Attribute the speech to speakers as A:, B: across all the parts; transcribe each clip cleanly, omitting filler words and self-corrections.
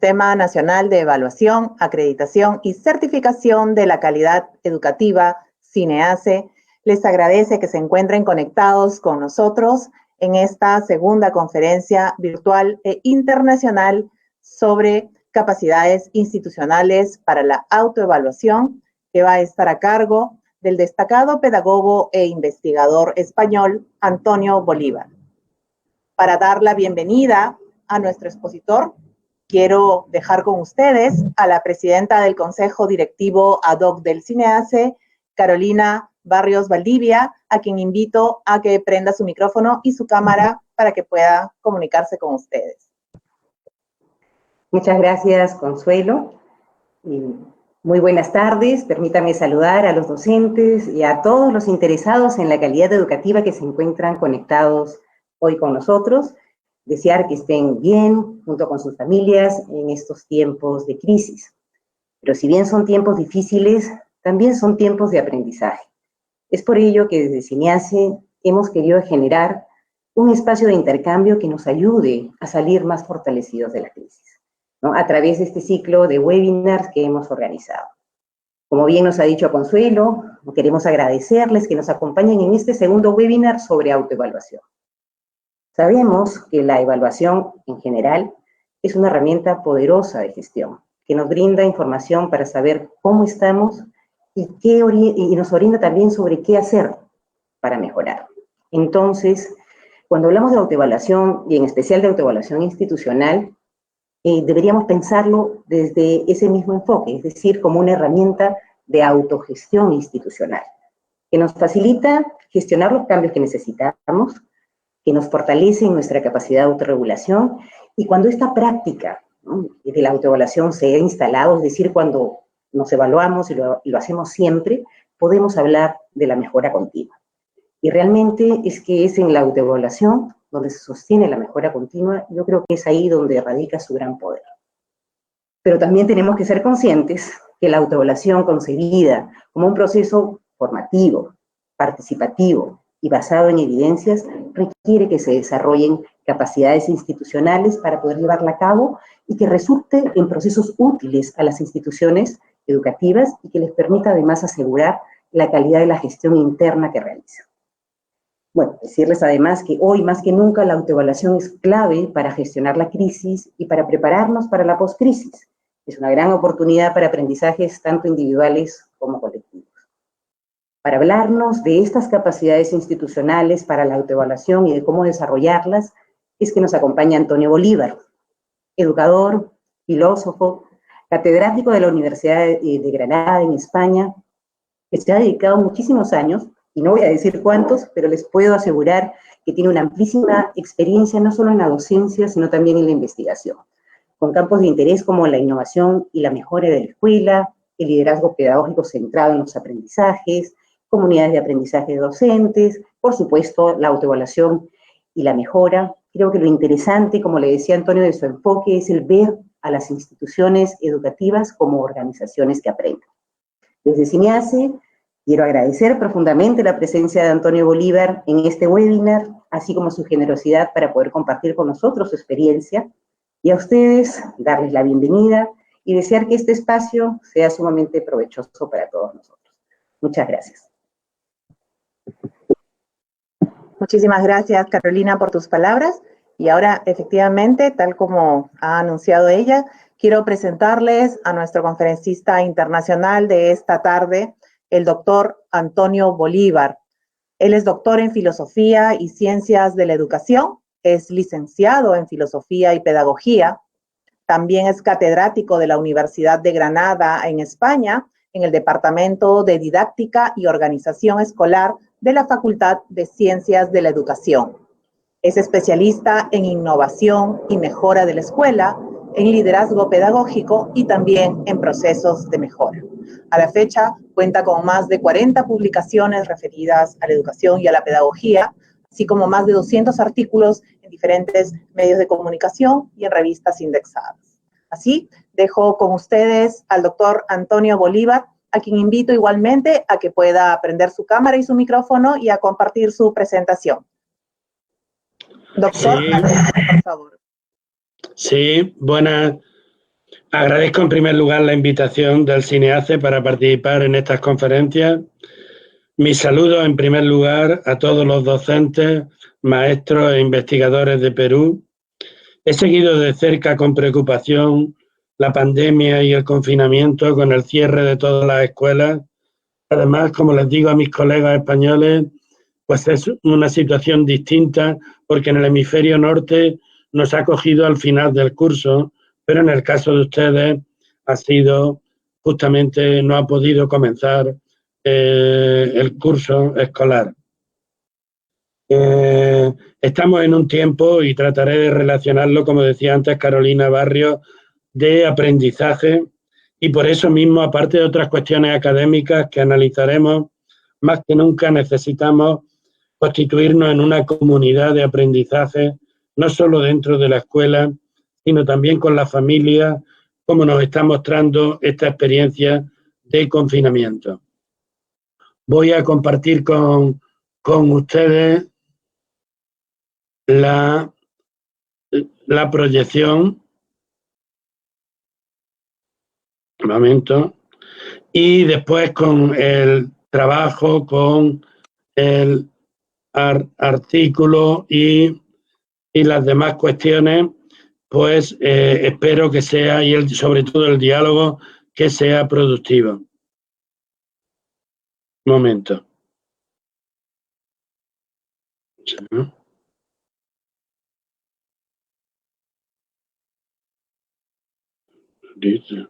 A: Sistema Nacional de Evaluación, Acreditación y Certificación de la Calidad Educativa, CINEACE, les agradece que se encuentren conectados con nosotros en esta segunda conferencia virtual e internacional sobre capacidades institucionales para la autoevaluación, que va a estar a cargo del destacado pedagogo e investigador español Antonio Bolívar. Para dar la bienvenida a nuestro expositor, quiero dejar con ustedes a la presidenta del Consejo Directivo ad hoc del CINEACE, Carolina Barrios Valdivia, a quien invito a que prenda su micrófono y su cámara para que pueda comunicarse con ustedes.
B: Muchas gracias, Consuelo. Muy buenas tardes. Permítame saludar a los docentes y a todos los interesados en la calidad educativa que se encuentran conectados hoy con nosotros. Desear que estén bien junto con sus familias en estos tiempos de crisis. Pero si bien son tiempos difíciles, también son tiempos de aprendizaje. Es por ello que desde CINEACE hemos querido generar un espacio de intercambio que nos ayude a salir más fortalecidos de la crisis, ¿no? A través de este ciclo de webinars que hemos organizado. Como bien nos ha dicho Consuelo, queremos agradecerles que nos acompañen en este segundo webinar sobre autoevaluación. Sabemos que la evaluación en general es una herramienta poderosa de gestión, que nos brinda información para saber cómo estamos y nos orienta también sobre qué hacer para mejorar. Entonces, cuando hablamos de autoevaluación, y en especial de autoevaluación institucional, deberíamos pensarlo desde ese mismo enfoque, es decir, como una herramienta de autogestión institucional, que nos facilita gestionar los cambios que necesitamos, que nos fortalece en nuestra capacidad de autorregulación, y cuando esta práctica, ¿no?, de la autoevaluación se ha instalado, es decir, cuando nos evaluamos y lo hacemos siempre, podemos hablar de la mejora continua. Y realmente es que es en la autoevaluación donde se sostiene la mejora continua. Yo creo que es ahí donde radica su gran poder. Pero también tenemos que ser conscientes que la autoevaluación concebida como un proceso formativo, participativo y basado en evidencias requiere que se desarrollen capacidades institucionales para poder llevarla a cabo y que resulte en procesos útiles a las instituciones educativas y que les permita además asegurar la calidad de la gestión interna que realizan. Bueno, decirles además que hoy más que nunca la autoevaluación es clave para gestionar la crisis y para prepararnos para la poscrisis. Es una gran oportunidad para aprendizajes tanto individuales como colectivos. Para hablarnos de estas capacidades institucionales para la autoevaluación y de cómo desarrollarlas, es que nos acompaña Antonio Bolívar, educador, filósofo, catedrático de la Universidad de Granada en España, que se ha dedicado muchísimos años, y no voy a decir cuántos, pero les puedo asegurar que tiene una amplísima experiencia no solo en la docencia, sino también en la investigación, con campos de interés como la innovación y la mejora de la escuela, el liderazgo pedagógico centrado en los aprendizajes, comunidades de aprendizaje de docentes, por supuesto, la autoevaluación y la mejora. Creo que lo interesante, como le decía Antonio, de su enfoque es el ver a las instituciones educativas como organizaciones que aprenden. Desde CINEACE, quiero agradecer profundamente la presencia de Antonio Bolívar en este webinar, así como su generosidad para poder compartir con nosotros su experiencia, y a ustedes darles la bienvenida y desear que este espacio sea sumamente provechoso para todos nosotros. Muchas gracias.
A: Muchísimas gracias, Carolina, por tus palabras. Y ahora, efectivamente, tal como ha anunciado ella, quiero presentarles a nuestro conferencista internacional de esta tarde, el doctor Antonio Bolívar. Él es doctor en Filosofía y Ciencias de la Educación, es licenciado en Filosofía y Pedagogía, también es catedrático de la Universidad de Granada en España, en el Departamento de Didáctica y Organización Escolar de la Facultad de Ciencias de la Educación. Es especialista en innovación y mejora de la escuela, en liderazgo pedagógico y también en procesos de mejora. A la fecha, cuenta con más de 40 publicaciones referidas a la educación y a la pedagogía, así como más de 200 artículos en diferentes medios de comunicación y en revistas indexadas. Así, dejo con ustedes al doctor Antonio Bolívar, a quien invito igualmente a que pueda prender su cámara y su micrófono y a compartir su presentación. Doctor,
C: Sí,
A: por favor.
C: sí, buenas Agradezco en primer lugar la invitación del CINEACE para participar en estas conferencias. Mis saludos en primer lugar a todos los docentes, maestros e investigadores de Perú. He seguido de cerca con preocupación la pandemia y el confinamiento con el cierre de todas las escuelas. Además, como les digo a mis colegas españoles, pues es una situación distinta porque en el hemisferio norte nos ha cogido al final del curso, pero en el caso de ustedes ha sido justamente, no ha podido comenzar el curso escolar. Estamos en un tiempo, y trataré de relacionarlo, como decía antes Carolina Barrios, de aprendizaje, y por eso mismo, aparte de otras cuestiones académicas que analizaremos, más que nunca necesitamos constituirnos en una comunidad de aprendizaje, no solo dentro de la escuela, sino también con la familia, como nos está mostrando esta experiencia de confinamiento. Voy a compartir con ustedes la proyección. Un momento. Y después con el trabajo, con el artículo y las demás cuestiones, pues espero que sea, y sobre todo el diálogo, que sea productivo. Un momento. ¿Sí? Dice.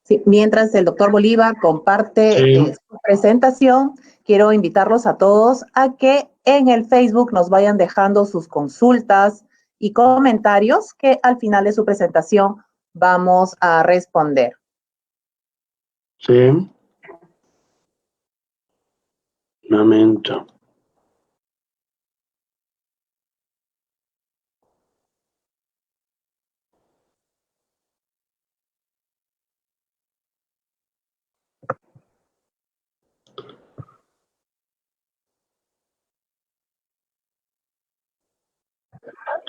A: Sí, mientras el doctor Bolívar comparte su presentación, quiero invitarlos a todos a que en el Facebook nos vayan dejando sus consultas y comentarios que al final de su presentación vamos a responder.
C: Sí. Un momento.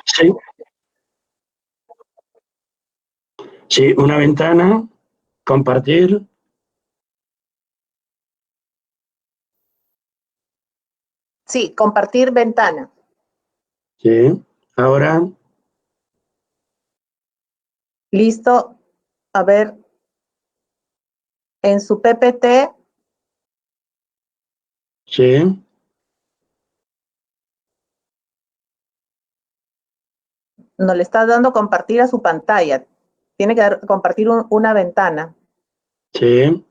C: Sí. Sí, una ventana, compartir.
A: Sí, compartir ventana.
C: Sí, ahora.
A: Listo. A ver, en su PPT.
C: Sí.
A: No le está dando compartir a su pantalla. Tiene que compartir una ventana.
C: Sí.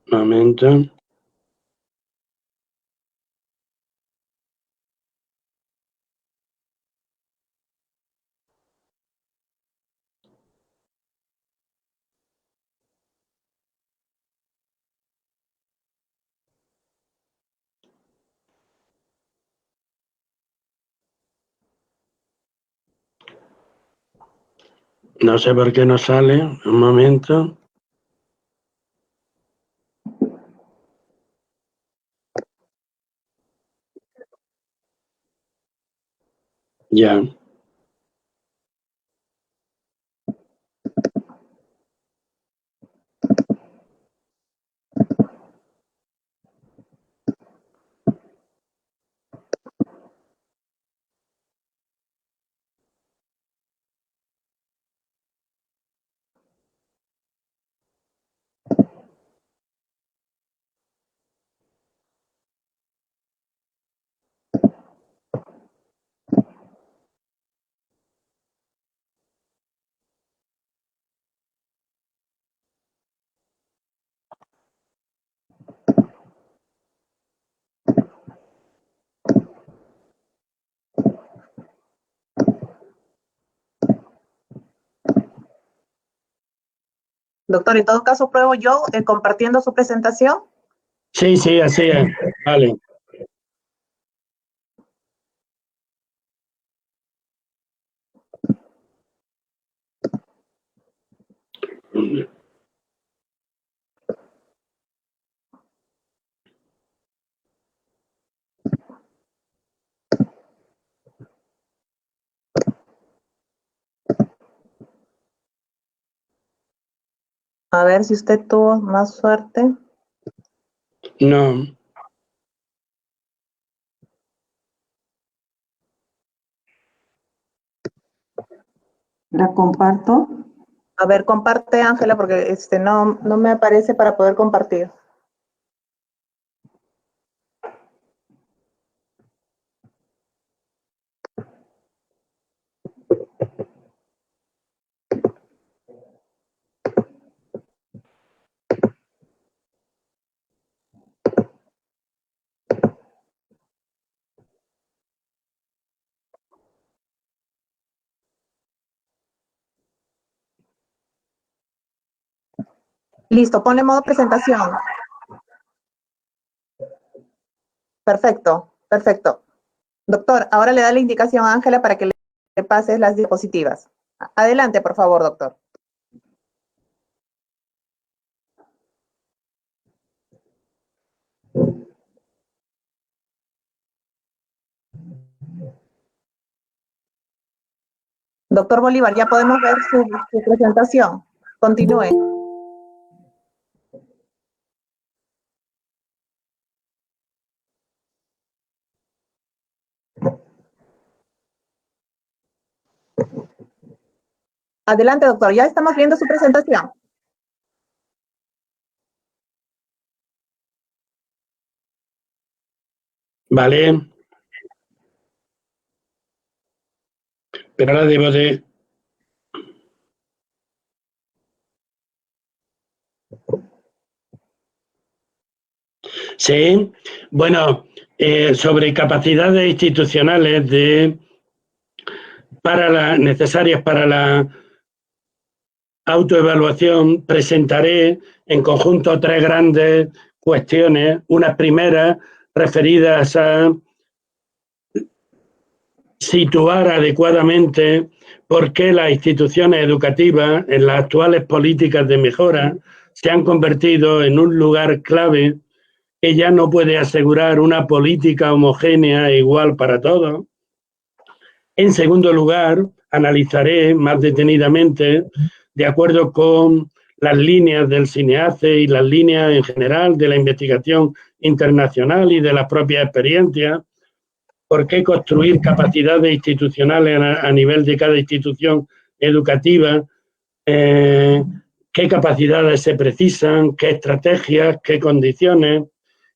C: Un momento. No sé por qué no sale. Un momento. Ya.
A: Doctor, en todo caso, pruebo yo compartiendo su presentación.
C: Sí, sí, así es. Vale.
A: A ver si usted tuvo más suerte.
C: No.
D: La comparto.
A: A ver, comparte, Ángela, porque no me aparece para poder compartir. Listo, ponle modo presentación. Perfecto, perfecto. Doctor, ahora le da la indicación a Ángela para que le pases las diapositivas. Adelante, por favor, doctor. Doctor Bolívar, ya podemos ver su presentación. Continúe. Adelante, doctor, ya estamos viendo su presentación.
C: Vale. Pero ahora debo de... Sí, bueno, sobre capacidades institucionales necesarias para la autoevaluación, presentaré en conjunto 3 grandes cuestiones. Unas primeras referidas a situar adecuadamente por qué las instituciones educativas en las actuales políticas de mejora se han convertido en un lugar clave que ya no puede asegurar una política homogénea e igual para todos. En segundo lugar, analizaré más detenidamente, de acuerdo con las líneas del CINEACE y las líneas en general de la investigación internacional y de las propias experiencias, por qué construir capacidades institucionales a nivel de cada institución educativa, qué capacidades se precisan, qué estrategias, qué condiciones,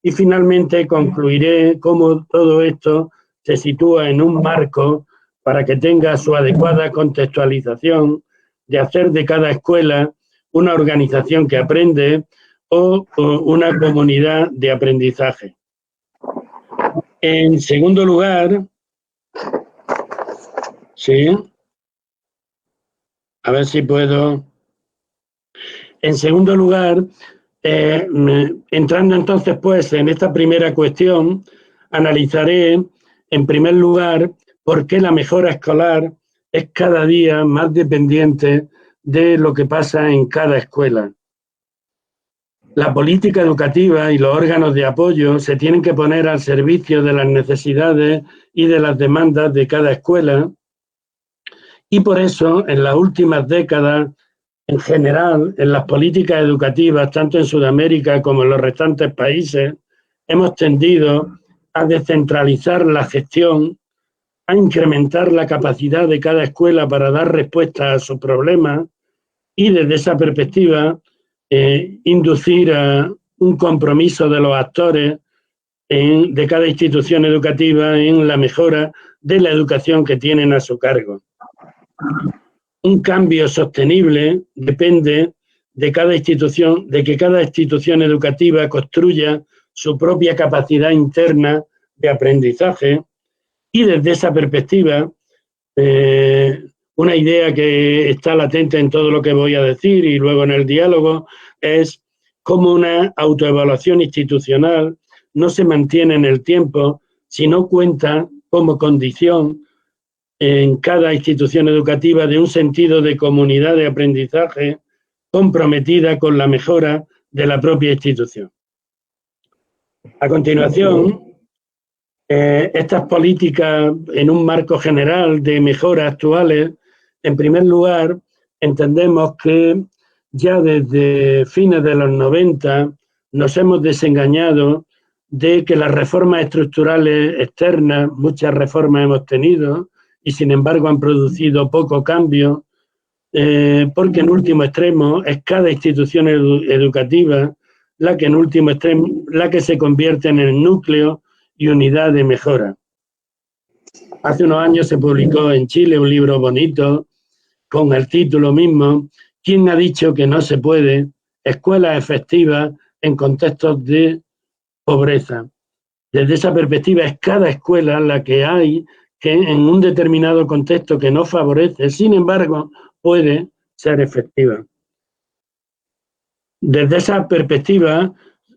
C: y finalmente concluiré cómo todo esto se sitúa en un marco para que tenga su adecuada contextualización de hacer de cada escuela una organización que aprende o una comunidad de aprendizaje. En segundo lugar, sí, a ver si puedo. En segundo lugar, entrando entonces pues en esta primera cuestión, analizaré en primer lugar por qué la mejora escolar es cada día más dependiente de lo que pasa en cada escuela. La política educativa y los órganos de apoyo se tienen que poner al servicio de las necesidades y de las demandas de cada escuela, y por eso en las últimas décadas, en general, en las políticas educativas, tanto en Sudamérica como en los restantes países, hemos tendido a descentralizar la gestión, a incrementar la capacidad de cada escuela para dar respuesta a sus problemas y desde esa perspectiva inducir a un compromiso de los actores de cada institución educativa en la mejora de la educación que tienen a su cargo. Un cambio sostenible depende de cada institución, de que cada institución educativa construya su propia capacidad interna de aprendizaje, y desde esa perspectiva una idea que está latente en todo lo que voy a decir y luego en el diálogo es cómo una autoevaluación institucional no se mantiene en el tiempo si no cuenta como condición en cada institución educativa de un sentido de comunidad de aprendizaje comprometida con la mejora de la propia institución. A continuación, estas políticas en un marco general de mejoras actuales, en primer lugar, entendemos que ya desde fines de los 90 nos hemos desengañado de que las reformas estructurales externas, muchas reformas hemos tenido y sin embargo han producido poco cambio, porque en último extremo es cada institución educativa la que en último extremo, la que se convierte en el núcleo y unidad de mejora. Hace unos años se publicó en Chile un libro bonito con el título mismo, ¿Quién ha dicho que no se puede? Escuelas efectivas en contextos de pobreza. Desde esa perspectiva es cada escuela la que hay que en un determinado contexto que no favorece, sin embargo, puede ser efectiva. Desde esa perspectiva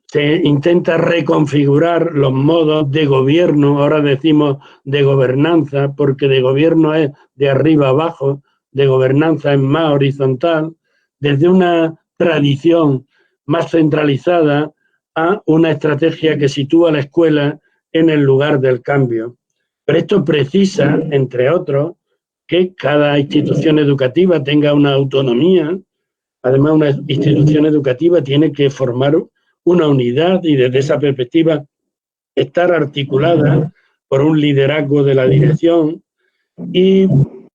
C: se intenta reconfigurar los modos de gobierno, ahora decimos de gobernanza, porque de gobierno es de arriba abajo, de gobernanza es más horizontal, desde una tradición más centralizada a una estrategia que sitúa a la escuela en el lugar del cambio. Pero esto precisa, entre otros, que cada institución educativa tenga una autonomía. Además, una institución educativa tiene que formar una unidad y desde esa perspectiva estar articulada por un liderazgo de la dirección y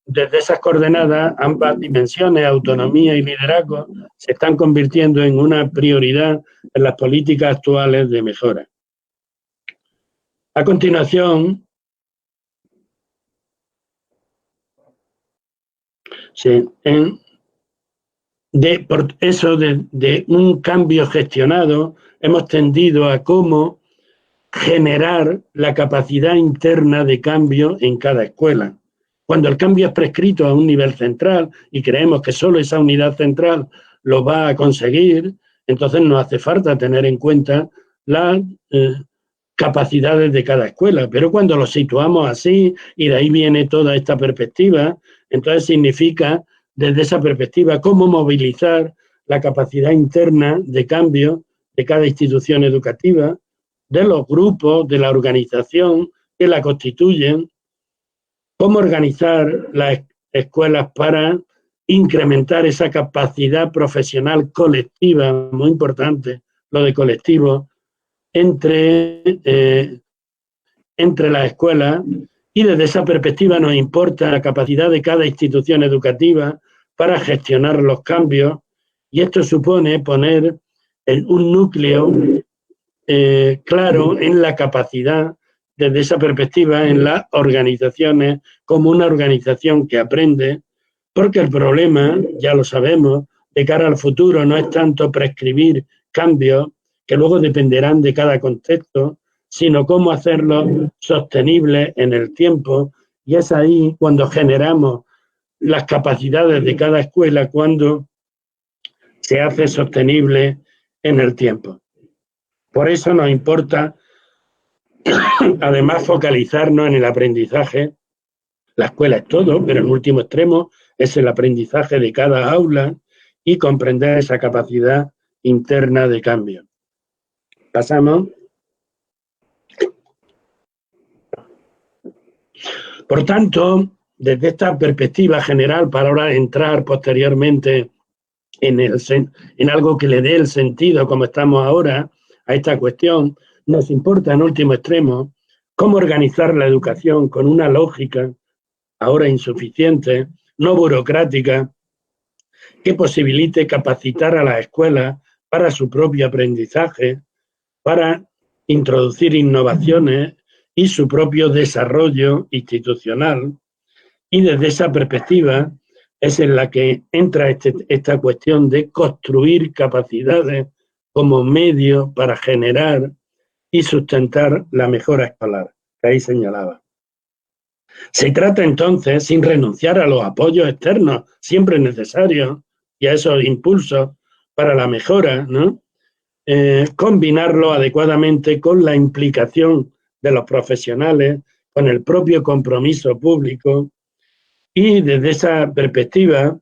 C: desde esas coordenadas ambas dimensiones, autonomía y liderazgo, se están convirtiendo en una prioridad en las políticas actuales de mejora. A continuación, por eso de un cambio gestionado, hemos tendido a cómo generar la capacidad interna de cambio en cada escuela. Cuando el cambio es prescrito a un nivel central y creemos que solo esa unidad central lo va a conseguir, entonces no hace falta tener en cuenta las capacidades de cada escuela. Pero cuando lo situamos así, y de ahí viene toda esta perspectiva, entonces significa, desde esa perspectiva, cómo movilizar la capacidad interna de cambio de cada institución educativa, de los grupos, de la organización que la constituyen, cómo organizar las escuelas para incrementar esa capacidad profesional colectiva, muy importante, lo de colectivo, entre las escuelas, y desde esa perspectiva nos importa la capacidad de cada institución educativa para gestionar los cambios, y esto supone poner un núcleo claro en la capacidad, desde esa perspectiva, en las organizaciones, como una organización que aprende, porque el problema, ya lo sabemos, de cara al futuro no es tanto prescribir cambios que luego dependerán de cada contexto, sino cómo hacerlos sostenibles en el tiempo, y es ahí cuando generamos las capacidades de cada escuela, cuando se hace sostenible en el tiempo. Por eso nos importa, además, focalizarnos en el aprendizaje. La escuela es todo, pero en último extremo es el aprendizaje de cada aula y comprender esa capacidad interna de cambio. Pasamos. Por tanto, desde esta perspectiva general, para ahora entrar posteriormente en algo que le dé el sentido, como estamos ahora, a esta cuestión, nos importa en último extremo cómo organizar la educación con una lógica, ahora insuficiente, no burocrática, que posibilite capacitar a las escuelas para su propio aprendizaje, para introducir innovaciones y su propio desarrollo institucional. Y desde esa perspectiva es en la que entra esta cuestión de construir capacidades como medio para generar y sustentar la mejora escolar, que ahí señalaba. Se trata entonces, sin renunciar a los apoyos externos, siempre necesarios, y a esos impulsos para la mejora, ¿no? Combinarlo adecuadamente con la implicación de los profesionales, con el propio compromiso público, y desde esa perspectiva,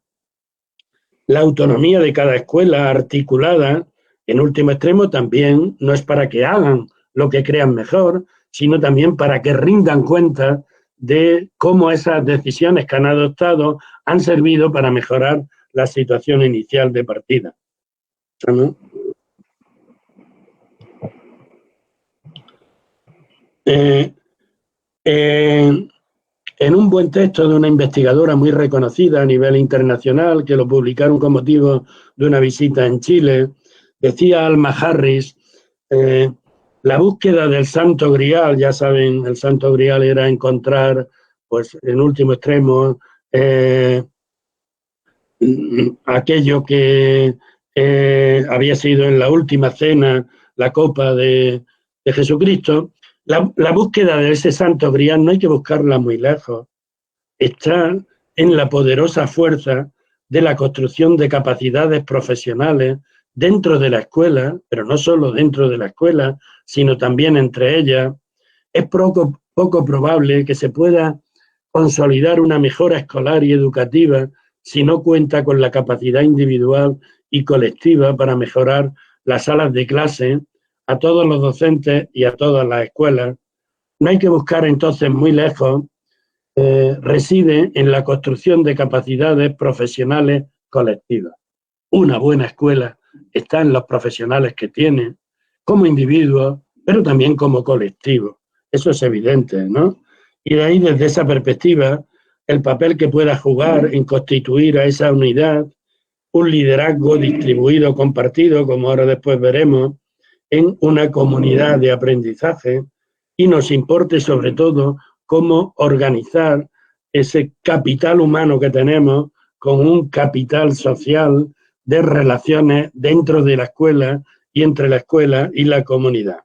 C: la autonomía de cada escuela articulada, en último extremo, también no es para que hagan lo que crean mejor, sino también para que rindan cuenta de cómo esas decisiones que han adoptado han servido para mejorar la situación inicial de partida, ¿no? En un buen texto de una investigadora muy reconocida a nivel internacional, que lo publicaron con motivo de una visita en Chile, decía Alma Harris, la búsqueda del Santo Grial, ya saben, el Santo Grial era encontrar, pues en último extremo, aquello que había sido en la última cena, la copa de Jesucristo. La búsqueda de ese Santo Grial no hay que buscarla muy lejos. Está en la poderosa fuerza de la construcción de capacidades profesionales dentro de la escuela, pero no solo dentro de la escuela, sino también entre ellas. Es poco probable que se pueda consolidar una mejora escolar y educativa si no cuenta con la capacidad individual y colectiva para mejorar las salas de clase a todos los docentes y a todas las escuelas. No hay que buscar entonces muy lejos, reside en la construcción de capacidades profesionales colectivas. Una buena escuela está en los profesionales que tiene, como individuos, pero también como colectivo. Eso es evidente, ¿no? Y de ahí, desde esa perspectiva, el papel que pueda jugar en constituir a esa unidad un liderazgo distribuido, compartido, como ahora después veremos, en una comunidad de aprendizaje, y nos importe sobre todo cómo organizar ese capital humano que tenemos con un capital social de relaciones dentro de la escuela y entre la escuela y la comunidad.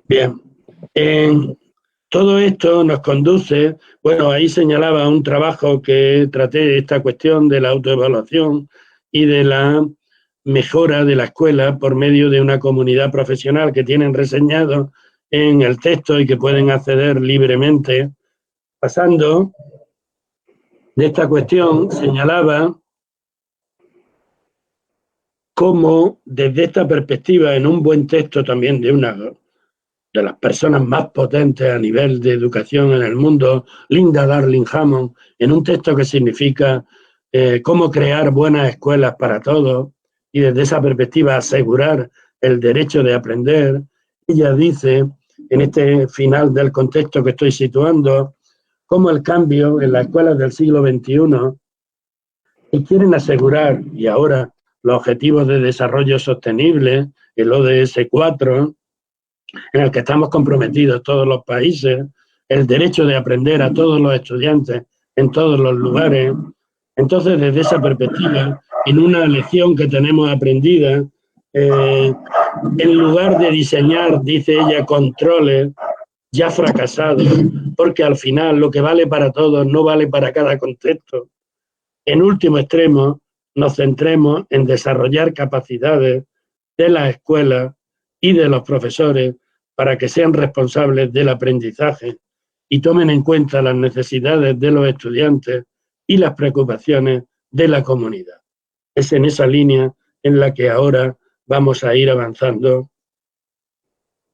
C: Bien, todo esto nos conduce, bueno, ahí señalaba un trabajo que traté esta cuestión de la autoevaluación y de la mejora de la escuela por medio de una comunidad profesional que tienen reseñado en el texto y que pueden acceder libremente. Pasando de esta cuestión, señalaba cómo desde esta perspectiva, en un buen texto también de una de las personas más potentes a nivel de educación en el mundo, Linda Darling Hammond, en un texto que significa cómo crear buenas escuelas para todos y desde esa perspectiva asegurar el derecho de aprender. Ella dice, en este final del contexto que estoy situando, cómo el cambio en las escuelas del siglo XXI, que quieren asegurar, y ahora los Objetivos de Desarrollo Sostenible, el ODS 4, en el que estamos comprometidos todos los países, el derecho de aprender a todos los estudiantes en todos los lugares. Entonces, desde esa perspectiva, en una lección que tenemos aprendida, en lugar de diseñar, dice ella, controles ya fracasados, porque al final lo que vale para todos no vale para cada contexto. En último extremo, nos centremos en desarrollar capacidades de las escuelas y de los profesores para que sean responsables del aprendizaje y tomen en cuenta las necesidades de los estudiantes y las preocupaciones de la comunidad. Es en esa línea en la que ahora vamos a ir avanzando.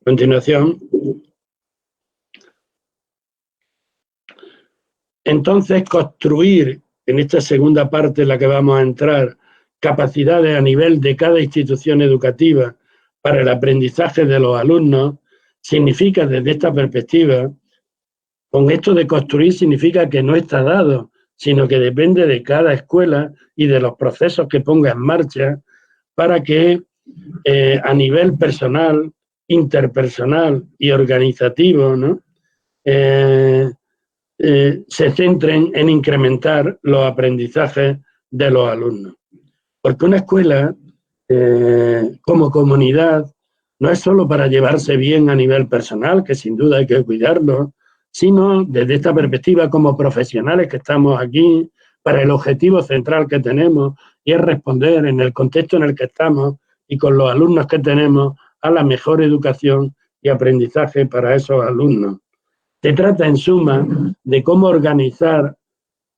C: A continuación. Entonces, construir en esta segunda parte en la que vamos a entrar capacidades a nivel de cada institución educativa para el aprendizaje de los alumnos significa, desde esta perspectiva, con esto de construir significa que no está dado, sino que depende de cada escuela y de los procesos que ponga en marcha para que a nivel personal, interpersonal y organizativo, ¿no? Se centren en incrementar los aprendizajes de los alumnos. Porque una escuela, como comunidad, no es solo para llevarse bien a nivel personal, que sin duda hay que cuidarlo, sino desde esta perspectiva como profesionales que estamos aquí, para el objetivo central que tenemos, y es responder en el contexto en el que estamos y con los alumnos que tenemos a la mejor educación y aprendizaje para esos alumnos. Se trata, en suma, de cómo organizar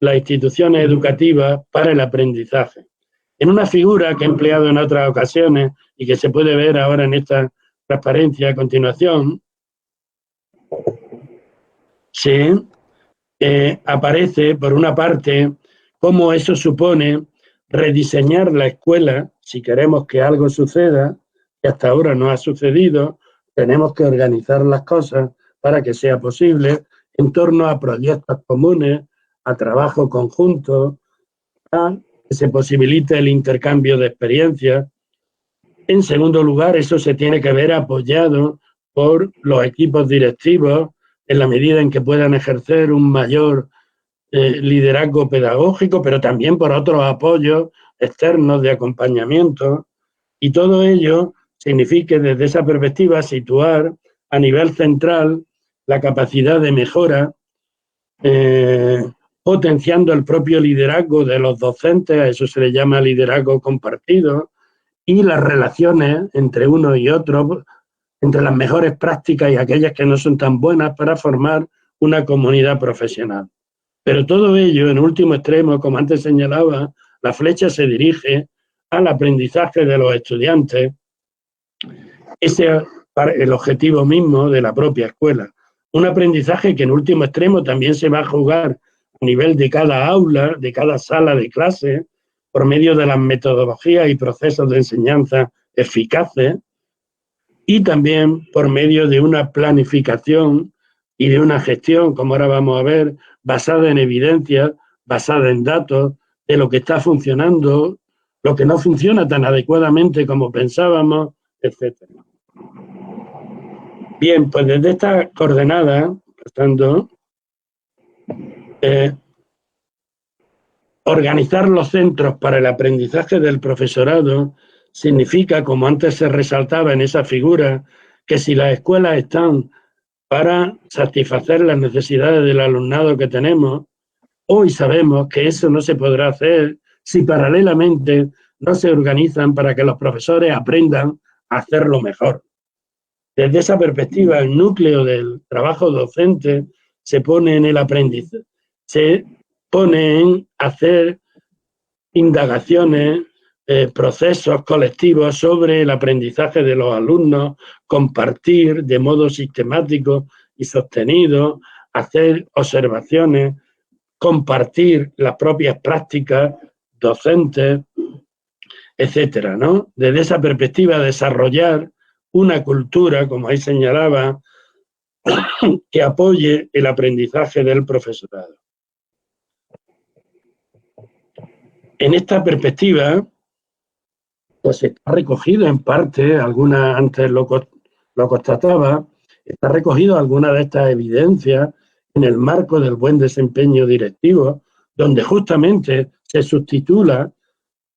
C: las instituciones educativas para el aprendizaje. En una figura que he empleado en otras ocasiones y que se puede ver ahora en esta transparencia a continuación, aparece, por una parte, cómo eso supone rediseñar la escuela. Si queremos que algo suceda, que hasta ahora no ha sucedido, tenemos que organizar las cosas para que sea posible en torno a proyectos comunes, a trabajo conjunto, a que se posibilite el intercambio de experiencias. En segundo lugar, eso se tiene que ver apoyado por los equipos directivos en la medida en que puedan ejercer un mayor liderazgo pedagógico, pero también por otros apoyos externos de acompañamiento. Y todo ello significa, desde esa perspectiva, situar a nivel central la capacidad de mejora, potenciando el propio liderazgo de los docentes, a eso se le llama liderazgo compartido, y las relaciones entre uno y otro, entre las mejores prácticas y aquellas que no son tan buenas, para formar una comunidad profesional. Pero todo ello, en último extremo, como antes señalaba, la flecha se dirige al aprendizaje de los estudiantes. Ese es el objetivo mismo de la propia escuela. Un aprendizaje que en último extremo también se va a jugar a nivel de cada aula, de cada sala de clase, por medio de las metodologías y procesos de enseñanza eficaces, y también por medio de una planificación y de una gestión, como ahora vamos a ver, basada en evidencias, basada en datos, de lo que está funcionando, lo que no funciona tan adecuadamente como pensábamos, etc. Bien, pues desde esta coordenada, pasando, organizar los centros para el aprendizaje del profesorado significa, como antes se resaltaba en esa figura, que si las escuelas están para satisfacer las necesidades del alumnado que tenemos, hoy sabemos que eso no se podrá hacer si paralelamente no se organizan para que los profesores aprendan a hacerlo mejor. Desde esa perspectiva, el núcleo del trabajo docente se pone en el aprendizaje, se pone en hacer indagaciones, procesos colectivos sobre el aprendizaje de los alumnos, compartir de modo sistemático y sostenido, hacer observaciones, compartir las propias prácticas docentes, etcétera, ¿no? Desde esa perspectiva, desarrollar una cultura, como ahí señalaba, que apoye el aprendizaje del profesorado. En esta perspectiva, pues está recogido en parte, antes lo constataba, está recogido alguna de estas evidencias en el marco del buen desempeño directivo, donde justamente se subtitula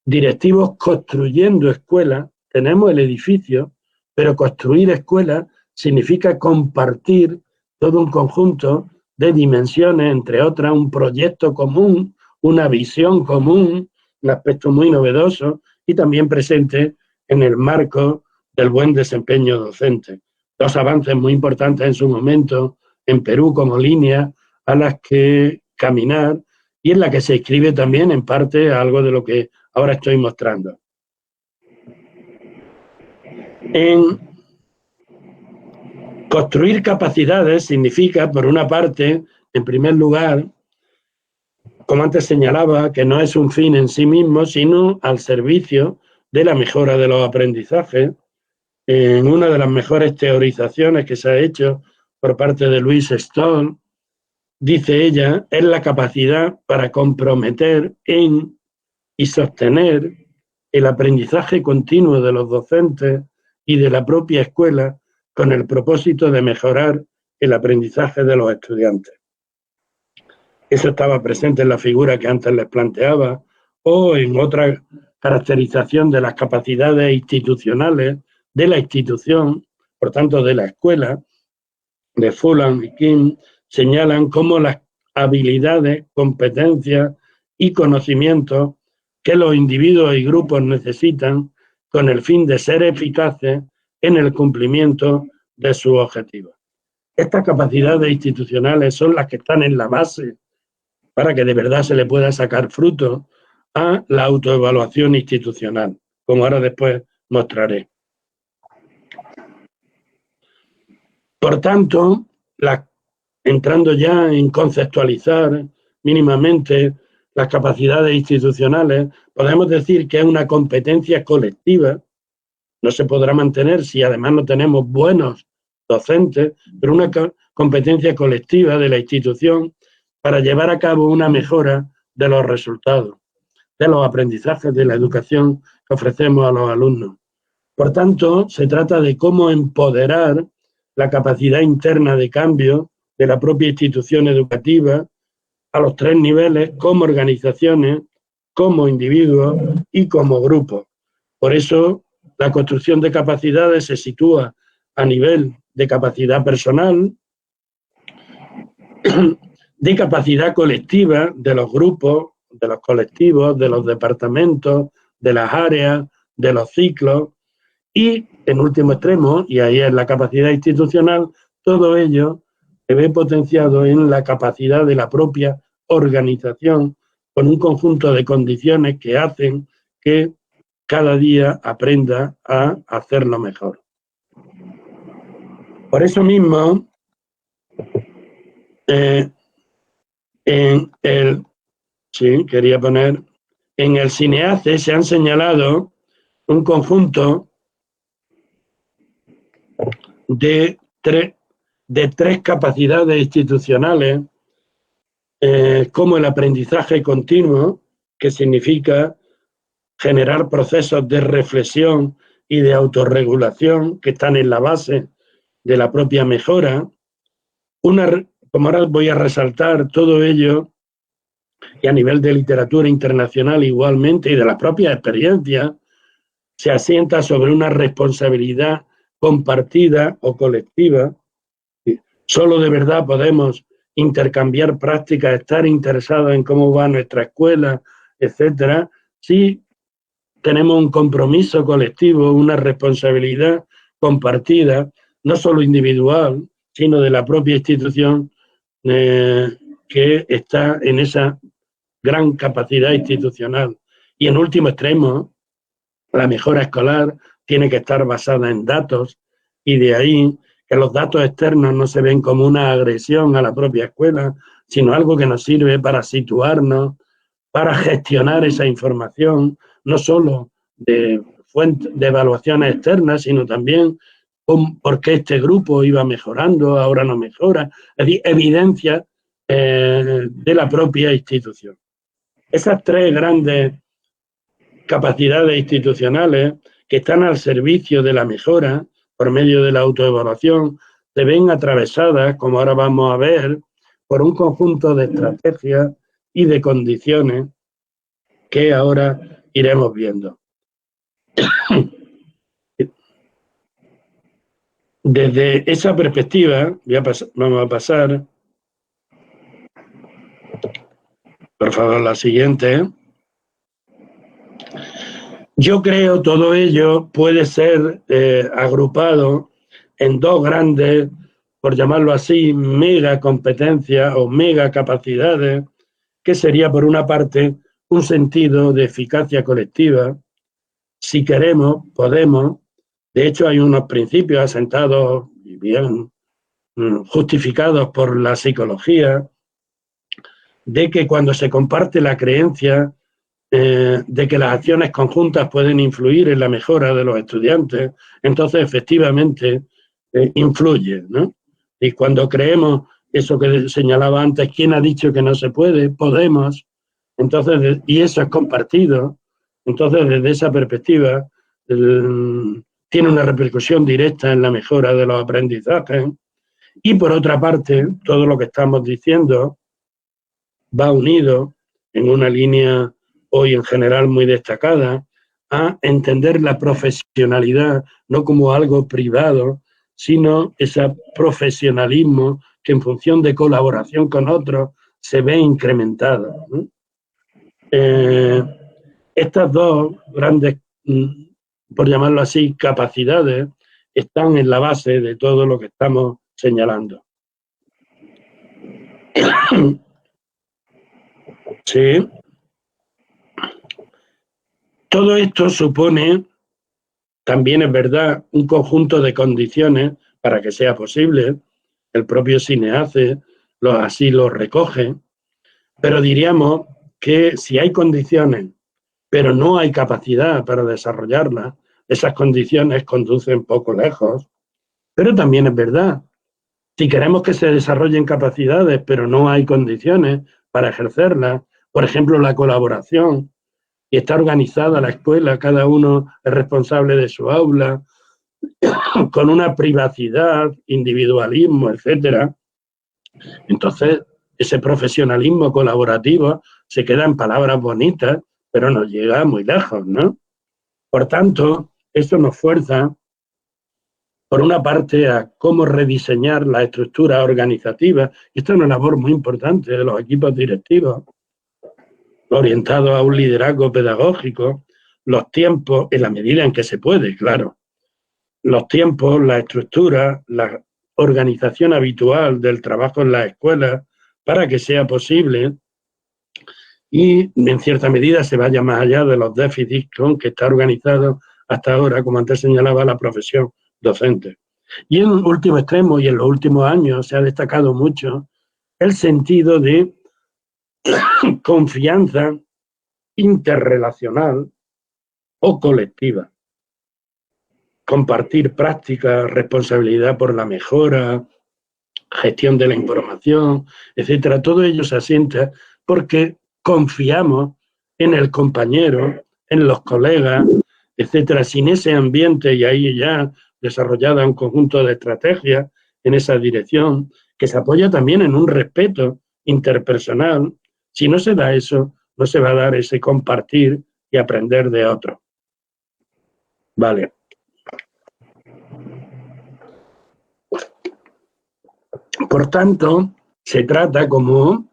C: directivos construyendo escuelas. Tenemos el edificio, pero construir escuelas significa compartir todo un conjunto de dimensiones, entre otras un proyecto común, una visión común, un aspecto muy novedoso y también presente en el marco del buen desempeño docente. Dos avances muy importantes en su momento en Perú como línea a las que caminar, y en la que se inscribe también en parte algo de lo que ahora estoy mostrando. En construir capacidades significa, por una parte, en primer lugar, como antes señalaba, que no es un fin en sí mismo, sino al servicio de la mejora de los aprendizajes. En una de las mejores teorizaciones que se ha hecho por parte de Louise Stone, dice ella, es la capacidad para comprometer en y sostener el aprendizaje continuo de los docentes y de la propia escuela con el propósito de mejorar el aprendizaje de los estudiantes. Eso estaba presente en la figura que antes les planteaba, o en otra caracterización de las capacidades institucionales de la institución, por tanto de la escuela, de Fulham y King, señalan cómo las habilidades, competencias y conocimientos que los individuos y grupos necesitan con el fin de ser eficaces en el cumplimiento de sus objetivos. Estas capacidades institucionales son las que están en la base para que de verdad se le pueda sacar fruto a la autoevaluación institucional, como ahora después mostraré. Por tanto, entrando ya en conceptualizar mínimamente las capacidades institucionales, podemos decir que es una competencia colectiva. No se podrá mantener si además no tenemos buenos docentes, pero una competencia colectiva de la institución para llevar a cabo una mejora de los resultados, de los aprendizajes de la educación que ofrecemos a los alumnos. Por tanto, se trata de cómo empoderar la capacidad interna de cambio de la propia institución educativa a los tres niveles, como organizaciones, como individuos y como grupos. Por eso, la construcción de capacidades se sitúa a nivel de capacidad personal, de capacidad colectiva de los grupos, de los colectivos, de los departamentos, de las áreas, de los ciclos y, en último extremo, y ahí es la capacidad institucional, todo ello se ve potenciado en la capacidad de la propia organización con un conjunto de condiciones que hacen que cada día aprenda a hacerlo mejor. Por eso mismo, en el CINEACE se han señalado un conjunto de tres capacidades institucionales, como el aprendizaje continuo, que significa generar procesos de reflexión y de autorregulación que están en la base de la propia mejora. Como ahora voy a resaltar todo ello, y a nivel de literatura internacional igualmente, y de las propias experiencias, se asienta sobre una responsabilidad compartida o colectiva. Solo de verdad podemos intercambiar prácticas, estar interesados en cómo va nuestra escuela, etcétera, si tenemos un compromiso colectivo, una responsabilidad compartida, no solo individual, sino de la propia institución que está en esa gran capacidad institucional. Y en último extremo, la mejora escolar tiene que estar basada en datos, y de ahí que los datos externos no se ven como una agresión a la propia escuela, sino algo que nos sirve para situarnos, para gestionar esa información, no solo de evaluaciones externas, sino también por qué este grupo iba mejorando, ahora no mejora, es decir, evidencia de la propia institución. Esas tres grandes capacidades institucionales que están al servicio de la mejora por medio de la autoevaluación se ven atravesadas, como ahora vamos a ver, por un conjunto de estrategias y de condiciones que ahora iremos viendo. Desde esa perspectiva, vamos a pasar, por favor, la siguiente. Yo creo todo ello puede ser agrupado en dos grandes, por llamarlo así, mega competencias o mega capacidades, que sería por una parte un sentido de eficacia colectiva. Si queremos, podemos. De hecho, hay unos principios asentados y bien justificados por la psicología de que cuando se comparte la creencia de que las acciones conjuntas pueden influir en la mejora de los estudiantes, entonces efectivamente influye, ¿no? Y cuando creemos eso que señalaba antes, ¿quién ha dicho que no se puede? Podemos. Entonces, y eso es compartido. Entonces, desde esa perspectiva, tiene una repercusión directa en la mejora de los aprendizajes. Y por otra parte, todo lo que estamos diciendo va unido en una línea hoy en general muy destacada a entender la profesionalidad no como algo privado, sino ese profesionalismo que en función de colaboración con otros se ve incrementado, ¿no? Estas dos grandes, por llamarlo así, capacidades, están en la base de todo lo que estamos señalando. Sí. Todo esto supone, también es verdad, un conjunto de condiciones para que sea posible. El propio SINEACE así lo recoge, pero diríamos que si hay condiciones, pero no hay capacidad para desarrollarlas, esas condiciones conducen poco lejos. Pero también es verdad, si queremos que se desarrollen capacidades, pero no hay condiciones para ejercerlas, por ejemplo, la colaboración, y está organizada la escuela, cada uno es responsable de su aula, con una privacidad, individualismo, etcétera. Entonces, ese profesionalismo colaborativo se queda en palabras bonitas, pero nos llega muy lejos, ¿no? Por tanto, esto nos fuerza, por una parte, a cómo rediseñar la estructura organizativa. Esto es una labor muy importante de los equipos directivos, orientados a un liderazgo pedagógico, los tiempos, en la medida en que se puede, claro, los tiempos, la estructura, la organización habitual del trabajo en las escuelas, para que sea posible y en cierta medida se vaya más allá de los déficits con que está organizado hasta ahora, como antes señalaba, la profesión docente. Y en último extremo y en los últimos años se ha destacado mucho el sentido de confianza interrelacional o colectiva. Compartir prácticas, responsabilidad por la mejora, gestión de la información, etcétera. Todo ello se asienta porque confiamos en el compañero, en los colegas, etcétera. Sin ese ambiente, y ahí ya desarrollada un conjunto de estrategias en esa dirección, que se apoya también en un respeto interpersonal. Si no se da eso, no se va a dar ese compartir y aprender de otro. Vale. Por tanto, se trata, como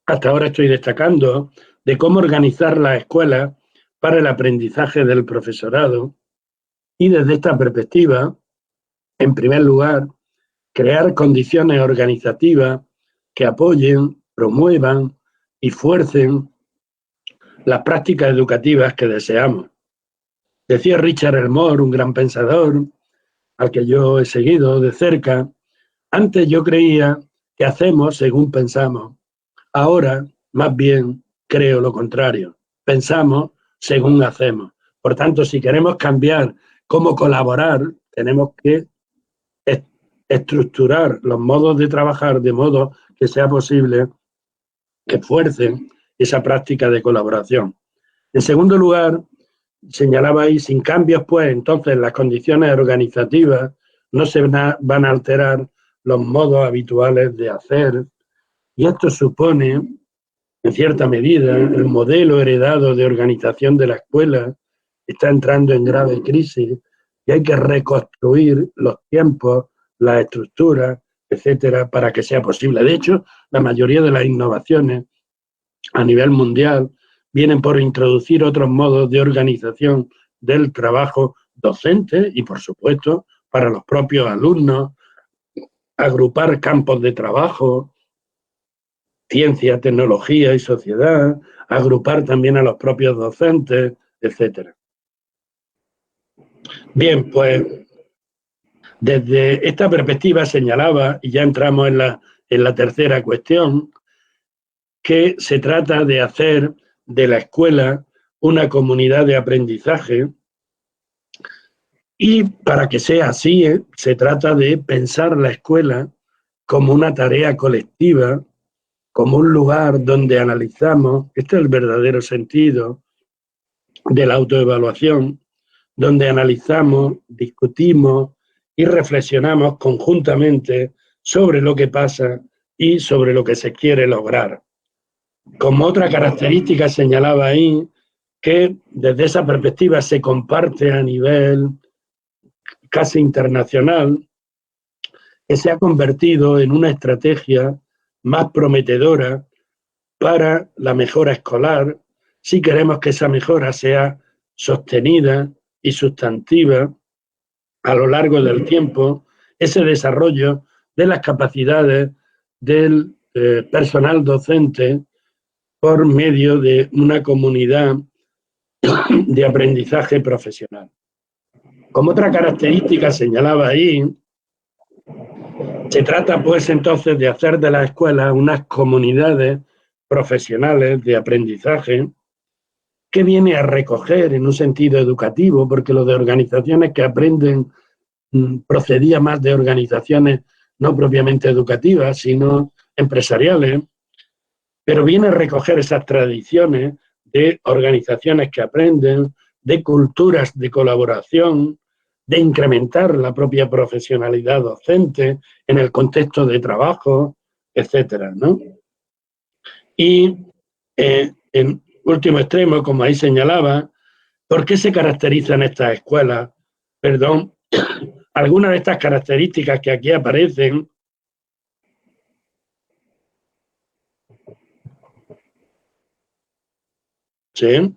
C: hasta ahora estoy destacando, de cómo organizar la escuela para el aprendizaje del profesorado y desde esta perspectiva, en primer lugar, crear condiciones organizativas que apoyen, promuevan y fuercen las prácticas educativas que deseamos. Decía Richard Elmore, un gran pensador, al que yo he seguido de cerca: antes yo creía que hacemos según pensamos. Ahora, más bien, creo lo contrario. Pensamos según hacemos. Por tanto, si queremos cambiar cómo colaborar, tenemos que estructurar los modos de trabajar de modo que sea posible que fuercen esa práctica de colaboración. En segundo lugar, señalaba ahí, sin cambios, pues entonces las condiciones organizativas no se van a alterar los modos habituales de hacer, y esto supone, en cierta medida, el modelo heredado de organización de la escuela está entrando en grave crisis y hay que reconstruir los tiempos, las estructuras, etcétera, para que sea posible. De hecho, la mayoría de las innovaciones a nivel mundial vienen por introducir otros modos de organización del trabajo docente y, por supuesto, para los propios alumnos, agrupar campos de trabajo, ciencia, tecnología y sociedad, agrupar también a los propios docentes, etcétera. Bien, pues desde esta perspectiva señalaba, y ya entramos en la tercera cuestión, que se trata de hacer de la escuela una comunidad de aprendizaje, y para que sea así, se trata de pensar la escuela como una tarea colectiva, como un lugar donde analizamos, este es el verdadero sentido de la autoevaluación, donde analizamos, discutimos y reflexionamos conjuntamente sobre lo que pasa y sobre lo que se quiere lograr. Como otra característica señalaba ahí, que desde esa perspectiva se comparte a nivel casi internacional, que se ha convertido en una estrategia más prometedora para la mejora escolar, si queremos que esa mejora sea sostenida y sustantiva a lo largo del tiempo, ese desarrollo de las capacidades del personal docente por medio de una comunidad de aprendizaje profesional. Como otra característica señalaba ahí, se trata pues entonces de hacer de las escuelas unas comunidades profesionales de aprendizaje que viene a recoger en un sentido educativo, porque lo de organizaciones que aprenden procedía más de organizaciones no propiamente educativas, sino empresariales, pero viene a recoger esas tradiciones de organizaciones que aprenden, de culturas de colaboración, de incrementar la propia profesionalidad docente en el contexto de trabajo, etcétera, ¿no? Y en último extremo, como ahí señalaba, ¿por qué se caracterizan estas escuelas? Perdón, algunas de estas características que aquí aparecen ¿sí?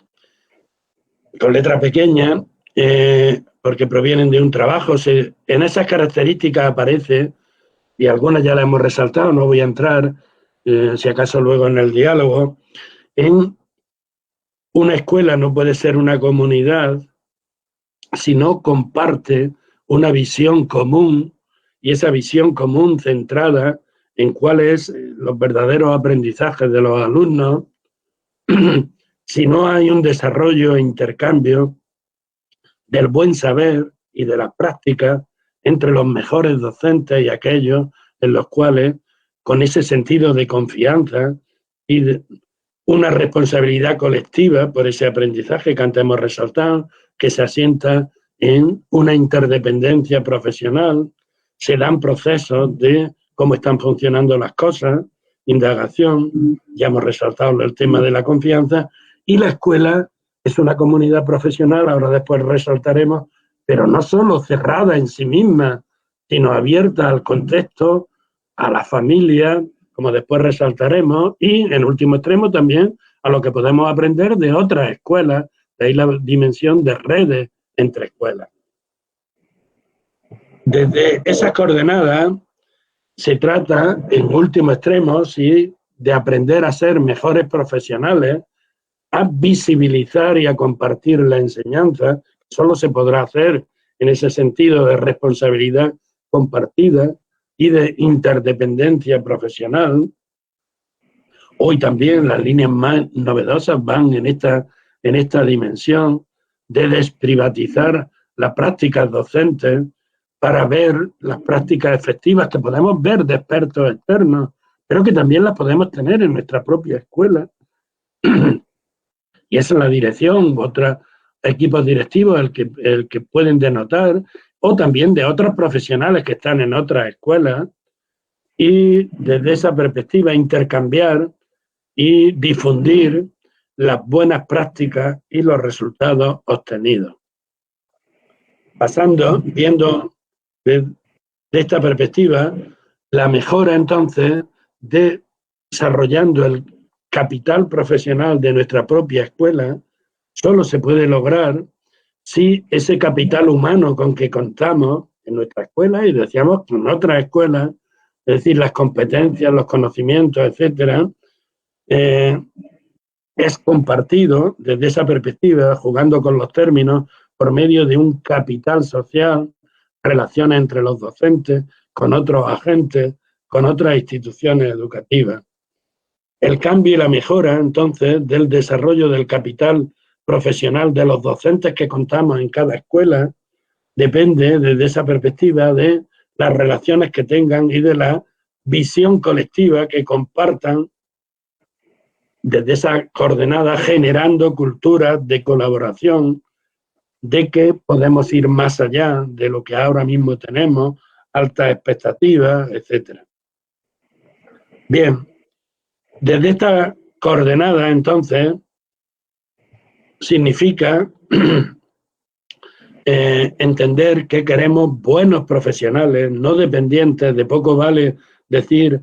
C: Con letra pequeña, porque provienen de un trabajo. En esas características aparece, y algunas ya las hemos resaltado, no voy a entrar, si acaso luego en el diálogo, en una escuela no puede ser una comunidad si no comparte una visión común, y esa visión común centrada en cuáles los verdaderos aprendizajes de los alumnos, si no hay un desarrollo e intercambio del buen saber y de las prácticas entre los mejores docentes y aquellos en los cuales, con ese sentido de confianza y de una responsabilidad colectiva por ese aprendizaje que antes hemos resaltado, que se asienta en una interdependencia profesional, se dan procesos de cómo están funcionando las cosas, indagación, ya hemos resaltado el tema de la confianza, y la escuela es una comunidad profesional, ahora después resaltaremos, pero no solo cerrada en sí misma, sino abierta al contexto, a la familia, como después resaltaremos, y en último extremo también a lo que podemos aprender de otras escuelas, de ahí la dimensión de redes entre escuelas. Desde esas coordenadas se trata, en último extremo, sí, de aprender a ser mejores profesionales, a visibilizar y a compartir la enseñanza. Solo se podrá hacer en ese sentido de responsabilidad compartida y de interdependencia profesional. Hoy también las líneas más novedosas van en esta dimensión de desprivatizar las prácticas docentes para ver las prácticas efectivas que podemos ver de expertos externos, pero que también las podemos tener en nuestra propia escuela. Y esa es la dirección, otros equipos directivos el que pueden denotar, o también de otros profesionales que están en otras escuelas, y desde esa perspectiva intercambiar y difundir las buenas prácticas y los resultados obtenidos. Viendo de esta perspectiva, la mejora entonces de desarrollando el capital profesional de nuestra propia escuela solo se puede lograr si ese capital humano con que contamos en nuestra escuela, y decíamos en otras escuelas, es decir, las competencias, los conocimientos, etcétera, es compartido desde esa perspectiva, jugando con los términos, por medio de un capital social, relaciones entre los docentes, con otros agentes, con otras instituciones educativas. El cambio y la mejora, entonces, del desarrollo del capital profesional de los docentes que contamos en cada escuela, depende desde esa perspectiva de las relaciones que tengan y de la visión colectiva que compartan desde esa coordenada, generando culturas de colaboración, de que podemos ir más allá de lo que ahora mismo tenemos, altas expectativas, etcétera. Bien, desde esta coordenada, entonces, significa entender que queremos buenos profesionales, no dependientes. De poco vale decir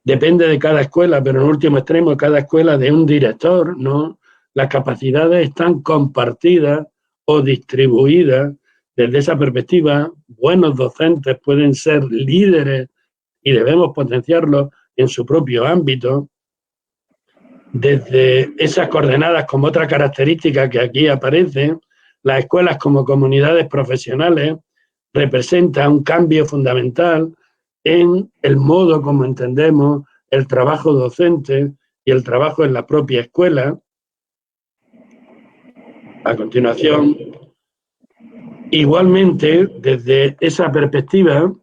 C: depende de cada escuela, pero en último extremo cada escuela de un director, ¿no? Las capacidades están compartidas o distribuidas. Desde esa perspectiva, buenos docentes pueden ser líderes y debemos potenciarlos en su propio ámbito. Desde esas coordenadas, como otra característica que aquí aparece, las escuelas como comunidades profesionales representan un cambio fundamental en el modo como entendemos el trabajo docente y el trabajo en la propia escuela. A continuación, igualmente, desde esa perspectiva,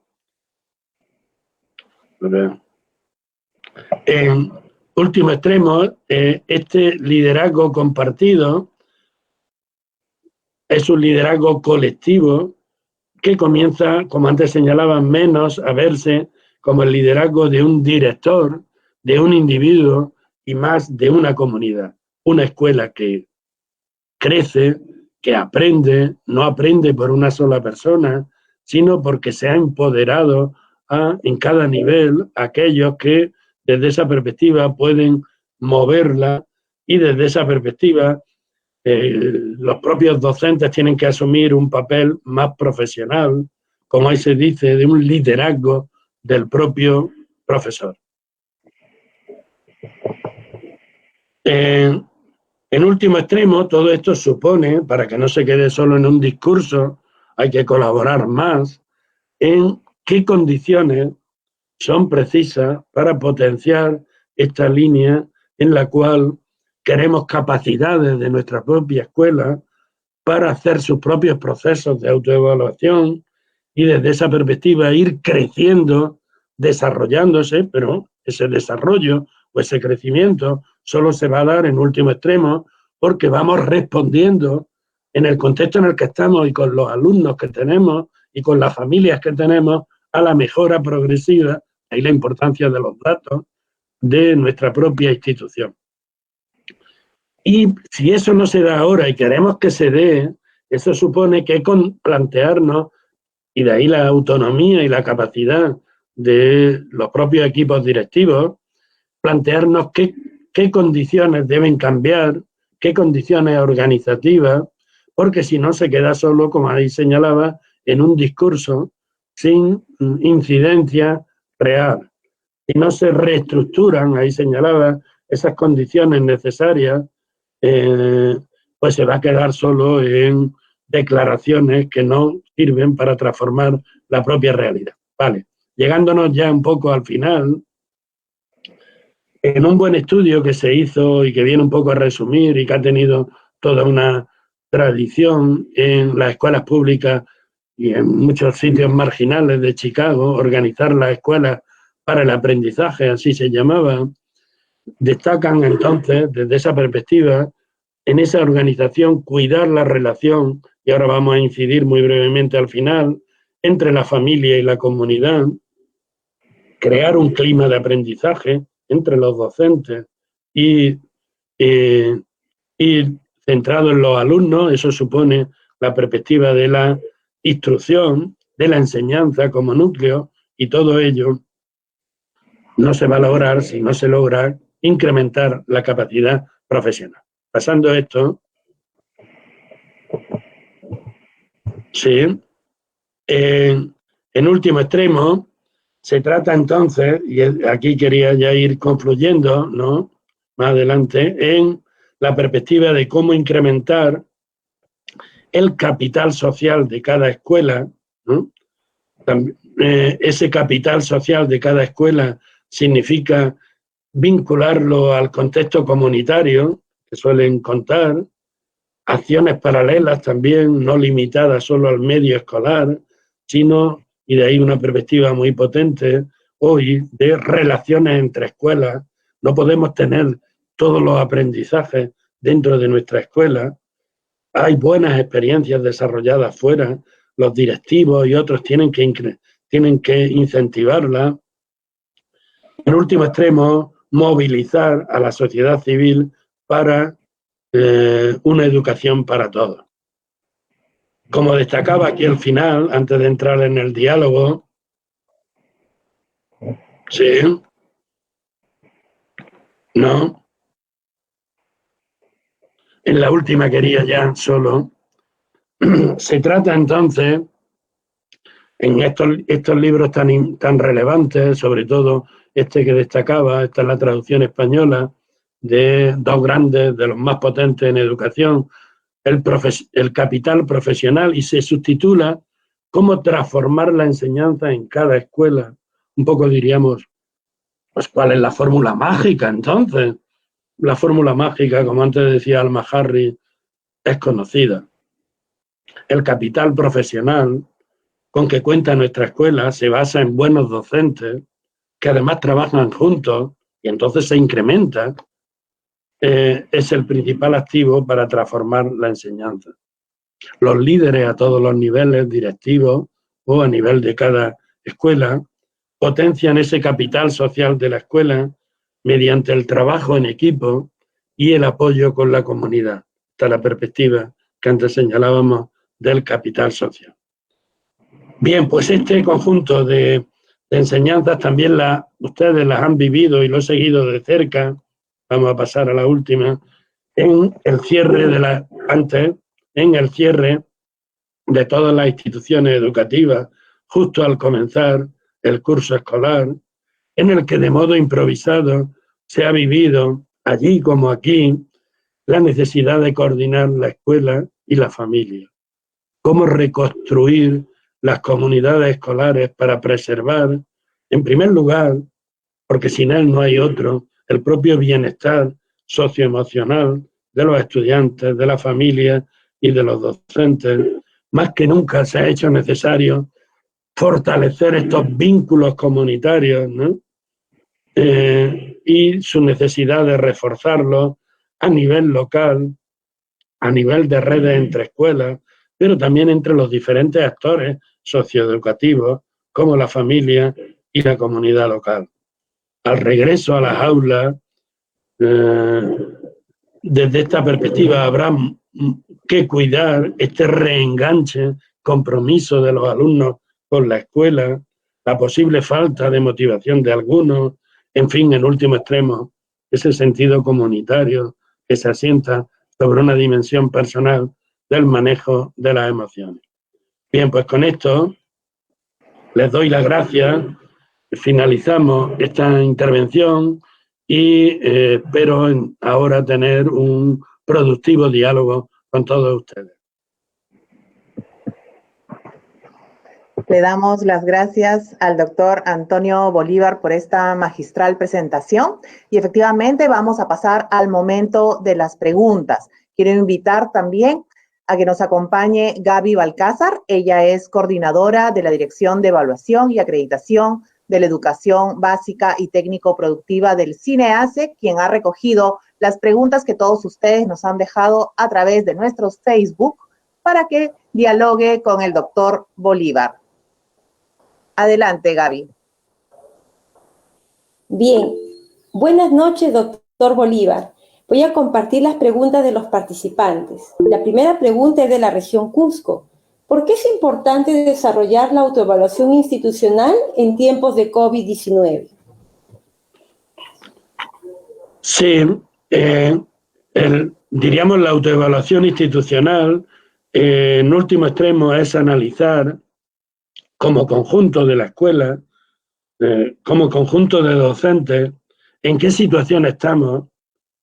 C: en último extremo, este liderazgo compartido es un liderazgo colectivo que comienza, como antes señalaba, menos a verse como el liderazgo de un director, de un individuo y más de una comunidad. Una escuela que crece, que aprende, no aprende por una sola persona, sino porque se ha empoderado en cada nivel a aquellos que desde esa perspectiva pueden moverla y desde esa perspectiva los propios docentes tienen que asumir un papel más profesional, como ahí se dice, de un liderazgo del propio profesor. En último extremo, todo esto supone, para que no se quede solo en un discurso, hay que colaborar más en qué condiciones son precisas para potenciar esta línea en la cual queremos capacidades de nuestra propia escuela para hacer sus propios procesos de autoevaluación y desde esa perspectiva ir creciendo, desarrollándose, pero ese desarrollo o ese crecimiento solo se va a dar en último extremo porque vamos respondiendo en el contexto en el que estamos y con los alumnos que tenemos y con las familias que tenemos a la mejora progresiva, ahí la importancia de los datos, de nuestra propia institución. Y si eso no se da ahora y queremos que se dé, eso supone que hay que plantearnos, y de ahí la autonomía y la capacidad de los propios equipos directivos, plantearnos qué condiciones deben cambiar, qué condiciones organizativas, porque si no se queda solo, como ahí señalaba, en un discurso sin incidencia real. Si no se reestructuran, ahí señalaba, esas condiciones necesarias, pues se va a quedar solo en declaraciones que no sirven para transformar la propia realidad. Vale, llegándonos ya un poco al final, en un buen estudio que se hizo y que viene un poco a resumir y que ha tenido toda una tradición en las escuelas públicas y en muchos sitios marginales de Chicago, organizar las escuelas para el aprendizaje, así se llamaba, destacan entonces, desde esa perspectiva, en esa organización, cuidar la relación, y ahora vamos a incidir muy brevemente al final, entre la familia y la comunidad, crear un clima de aprendizaje entre los docentes y centrado en los alumnos. Eso supone la perspectiva de la instrucción, de la enseñanza como núcleo, y todo ello no se va a lograr si no se logra incrementar la capacidad profesional. Pasando esto, sí, en último extremo, se trata entonces, y aquí quería ya ir concluyendo, ¿no?, más adelante, en la perspectiva de cómo incrementar el capital social de cada escuela, ¿no? Ese capital social de cada escuela significa vincularlo al contexto comunitario, que suelen contar, acciones paralelas también, no limitadas solo al medio escolar, sino, y de ahí una perspectiva muy potente hoy, de relaciones entre escuelas. No podemos tener todos los aprendizajes dentro de nuestra escuela. Hay buenas experiencias desarrolladas fuera, los directivos y otros tienen que incentivarlas. En último extremo, movilizar a la sociedad civil para una educación para todos. Como destacaba aquí al final, antes de entrar en el diálogo, ¿sí? ¿No? En la última quería ya solo. Se trata entonces, en estos libros tan relevantes, sobre todo este que destacaba, esta es la traducción española, de dos grandes, de los más potentes en educación, el capital profesional, y se subtitula Cómo transformar la enseñanza en cada escuela. Un poco diríamos, pues ¿cuál es la fórmula mágica entonces? La fórmula mágica, como antes decía Alma Harris, es conocida. El capital profesional con que cuenta nuestra escuela se basa en buenos docentes que además trabajan juntos y entonces se incrementa. Es el principal activo para transformar la enseñanza. Los líderes a todos los niveles directivos o a nivel de cada escuela potencian ese capital social de la escuela mediante el trabajo en equipo y el apoyo con la comunidad. Esta es la perspectiva que antes señalábamos del capital social. Bien, pues este conjunto de enseñanzas también ustedes las han vivido y lo he seguido de cerca. Vamos a pasar a la última. En el cierre de todas las instituciones educativas, justo al comenzar el curso escolar, en el que de modo improvisado se ha vivido, allí como aquí, la necesidad de coordinar la escuela y la familia. Cómo reconstruir las comunidades escolares para preservar, en primer lugar, porque sin él no hay otro, el propio bienestar socioemocional de los estudiantes, de la familia y de los docentes. Más que nunca se ha hecho necesario fortalecer estos vínculos comunitarios, ¿no? Y su necesidad de reforzarlos a nivel local, a nivel de redes entre escuelas, pero también entre los diferentes actores socioeducativos, como la familia y la comunidad local. Al regreso a las aulas, desde esta perspectiva habrá que cuidar este reenganche, compromiso de los alumnos con la escuela, la posible falta de motivación de algunos, en fin, en último extremo, ese sentido comunitario que se asienta sobre una dimensión personal del manejo de las emociones. Bien, pues con esto les doy las gracias, finalizamos esta intervención y espero ahora tener un productivo diálogo con todos ustedes.
A: Le damos las gracias al doctor Antonio Bolívar por esta magistral presentación y efectivamente vamos a pasar al momento de las preguntas. Quiero invitar también a que nos acompañe Gaby Balcázar. Ella es coordinadora de la Dirección de Evaluación y Acreditación de la Educación Básica y Técnico-Productiva del CINEACE, quien ha recogido las preguntas que todos ustedes nos han dejado a través de nuestros Facebook para que dialogue con el doctor Bolívar. Adelante, Gaby.
E: Bien, buenas noches, doctor Bolívar. Voy a compartir las preguntas de los participantes. La primera pregunta es de la región Cusco. ¿Por qué es importante desarrollar la autoevaluación institucional en tiempos de COVID-19?
C: Sí, diríamos la autoevaluación institucional, en último extremo, es analizar como conjunto de la escuela, como conjunto de docentes, en qué situación estamos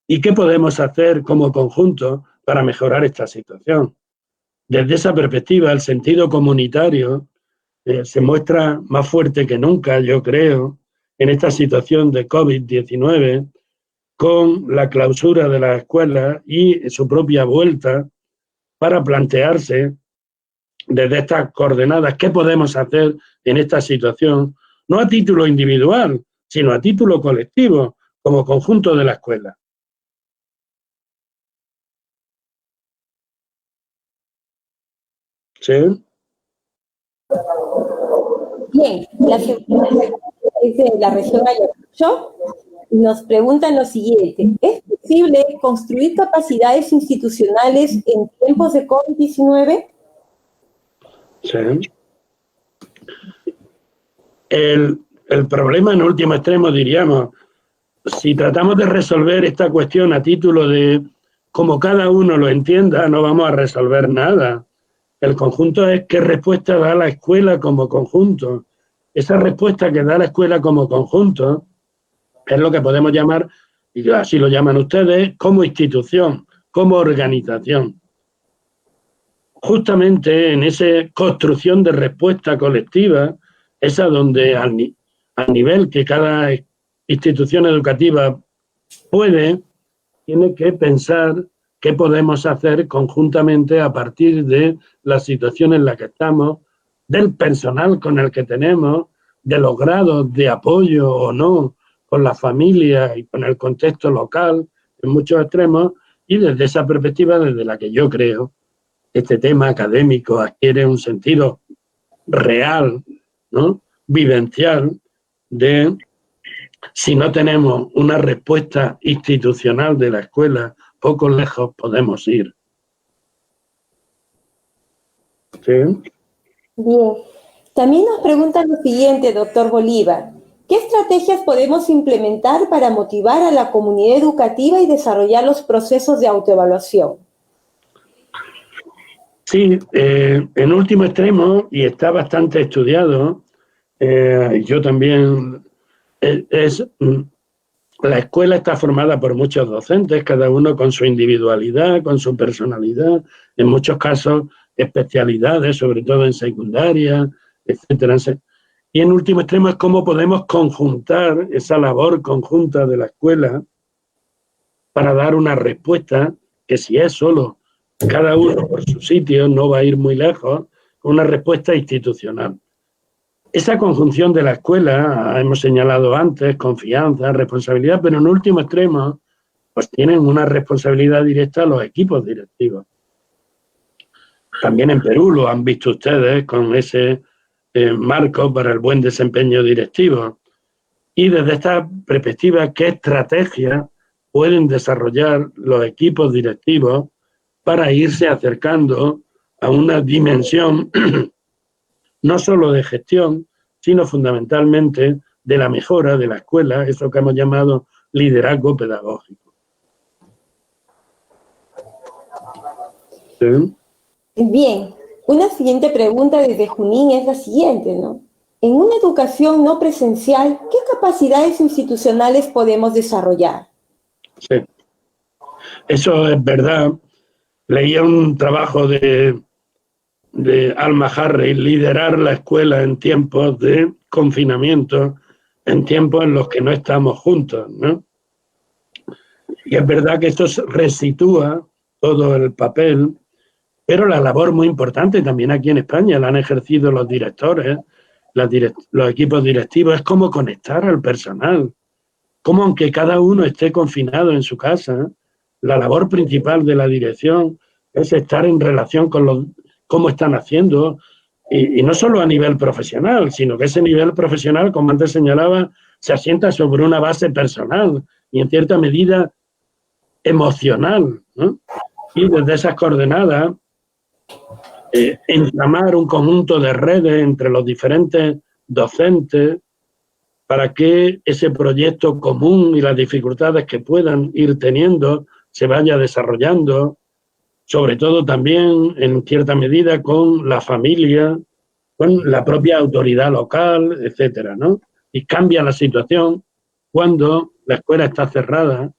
C: y qué podemos hacer como conjunto para mejorar esta situación. Desde esa perspectiva, el sentido comunitario se muestra más fuerte que nunca, yo creo, en esta situación de COVID-19, con la clausura de las escuelas y su propia vuelta para plantearse desde estas coordenadas qué podemos hacer en esta situación, no a título individual, sino a título colectivo, como conjunto de la escuela. ¿Sí?
E: Bien, la segunda es de la región Ayacucho. Nos preguntan lo siguiente. ¿Es posible construir capacidades institucionales en tiempos de COVID-19?
C: Sí. El problema en último extremo, diríamos, si tratamos de resolver esta cuestión a título de como cada uno lo entienda, no vamos a resolver nada. El conjunto es qué respuesta da la escuela como conjunto. Esa respuesta que da la escuela como conjunto es lo que podemos llamar, y así lo llaman ustedes, como institución, como organización. Justamente en esa construcción de respuesta colectiva, es a donde al nivel que cada institución educativa tiene que pensar qué podemos hacer conjuntamente a partir de la situación en la que estamos, del personal con el que tenemos, de los grados de apoyo o no con la familia y con el contexto local en muchos extremos, y desde esa perspectiva desde la que yo creo que este tema académico adquiere un sentido real, ¿no?, vivencial, de si no tenemos una respuesta institucional de la escuela, poco lejos podemos ir. ¿Sí?
E: Bien. También nos pregunta lo siguiente, doctor Bolívar. ¿Qué estrategias podemos implementar para motivar a la comunidad educativa y desarrollar los procesos de autoevaluación?
C: Sí, en último extremo, y está bastante estudiado, yo también, la escuela está formada por muchos docentes, cada uno con su individualidad, con su personalidad, en muchos casos especialidades, sobre todo en secundaria, etcétera. Y en último extremo es cómo podemos conjuntar esa labor conjunta de la escuela para dar una respuesta que, si es solo cada uno por su sitio, no va a ir muy lejos, una respuesta institucional. Esa conjunción de la escuela, hemos señalado antes, confianza, responsabilidad, pero en último extremo, pues tienen una responsabilidad directa los equipos directivos. También en Perú lo han visto ustedes con ese marco para el buen desempeño directivo. Y desde esta perspectiva, ¿qué estrategias pueden desarrollar los equipos directivos para irse acercando a una dimensión no solo de gestión, sino fundamentalmente de la mejora de la escuela, eso que hemos llamado liderazgo pedagógico? ¿Sí?
E: Bien, una siguiente pregunta desde Junín es la siguiente, ¿no? En una educación no presencial, ¿qué capacidades institucionales podemos desarrollar?
C: Sí, eso es verdad. Leía un trabajo de Alma Harris, liderar la escuela en tiempos de confinamiento, en tiempos en los que no estamos juntos, ¿no? Y es verdad que esto resitúa todo el papel, pero la labor muy importante también aquí en España la han ejercido los directores, los equipos directivos, es cómo conectar al personal, cómo, aunque cada uno esté confinado en su casa, la labor principal de la dirección es estar en relación con cómo están haciendo, y no solo a nivel profesional, sino que ese nivel profesional, como antes señalaba, se asienta sobre una base personal y en cierta medida emocional, ¿no? Y desde esas coordenadas, entramar un conjunto de redes entre los diferentes docentes para que ese proyecto común y las dificultades que puedan ir teniendo se vaya desarrollando, sobre todo también en cierta medida con la familia, con la propia autoridad local, etcétera, ¿no? Y cambia la situación cuando la escuela está cerrada,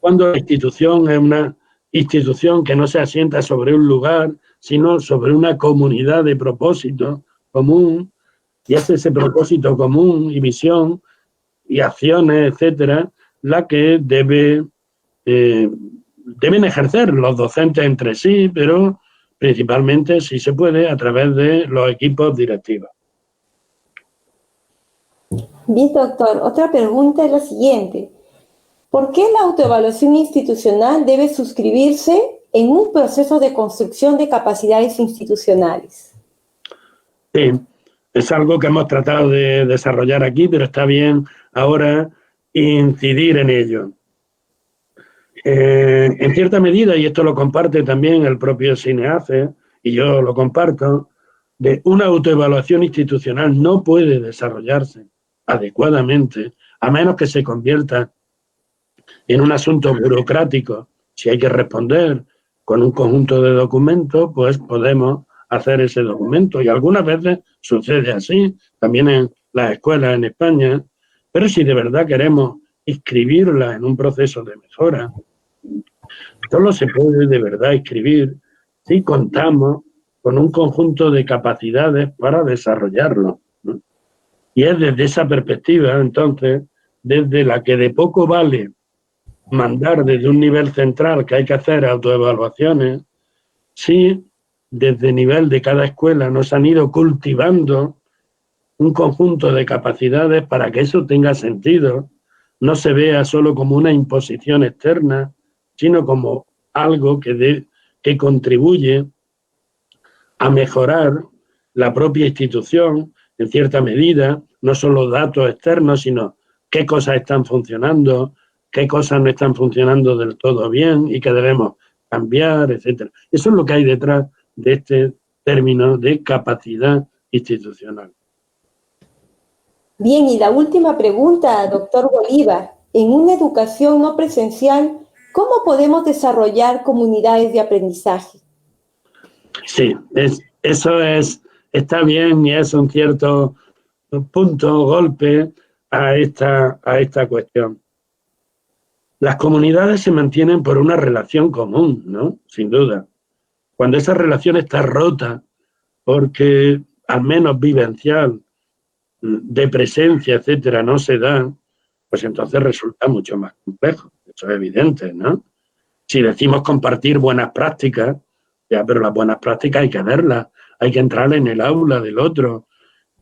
C: cuando la institución es una institución que no se asienta sobre un lugar, sino sobre una comunidad de propósito común, y es ese propósito común y visión y acciones, etcétera, la que deben ejercer los docentes entre sí, pero principalmente, si se puede, a través de los equipos directivos.
E: Bien, doctor. Otra pregunta es la siguiente. ¿Por qué la autoevaluación institucional debe suscribirse en un proceso de construcción de capacidades institucionales?
C: Sí, es algo que hemos tratado de desarrollar aquí, pero está bien ahora incidir en ello. En cierta medida, y esto lo comparte también el propio CINEACE, y yo lo comparto, de una autoevaluación institucional no puede desarrollarse adecuadamente, a menos que se convierta en un asunto burocrático. Si hay que responder con un conjunto de documentos, pues podemos hacer ese documento. Y algunas veces sucede así, también en las escuelas en España, pero si de verdad queremos inscribirla en un proceso de mejora, solo se puede de verdad inscribir si contamos con un conjunto de capacidades para desarrollarlo, ¿no? Y es desde esa perspectiva, entonces, desde la que de poco vale mandar desde un nivel central que hay que hacer autoevaluaciones, si desde el nivel de cada escuela nos han ido cultivando un conjunto de capacidades para que eso tenga sentido, no se vea solo como una imposición externa, sino como algo que contribuye a mejorar la propia institución en cierta medida, no solo datos externos, sino qué cosas están funcionando, qué cosas no están funcionando del todo bien y que debemos cambiar, etcétera. Eso es lo que hay detrás de este término de capacidad institucional.
E: Bien, y la última pregunta, doctor Bolívar. En una educación no presencial, ¿cómo podemos desarrollar comunidades de aprendizaje?
C: Sí, está bien y es un cierto punto, golpe a esta cuestión. Las comunidades se mantienen por una relación común, ¿no? Sin duda. Cuando esa relación está rota, porque al menos vivencial, de presencia, etcétera, no se da, pues entonces resulta mucho más complejo. Eso es evidente, ¿no? Si decimos compartir buenas prácticas, ya, pero las buenas prácticas hay que verlas, hay que entrar en el aula del otro,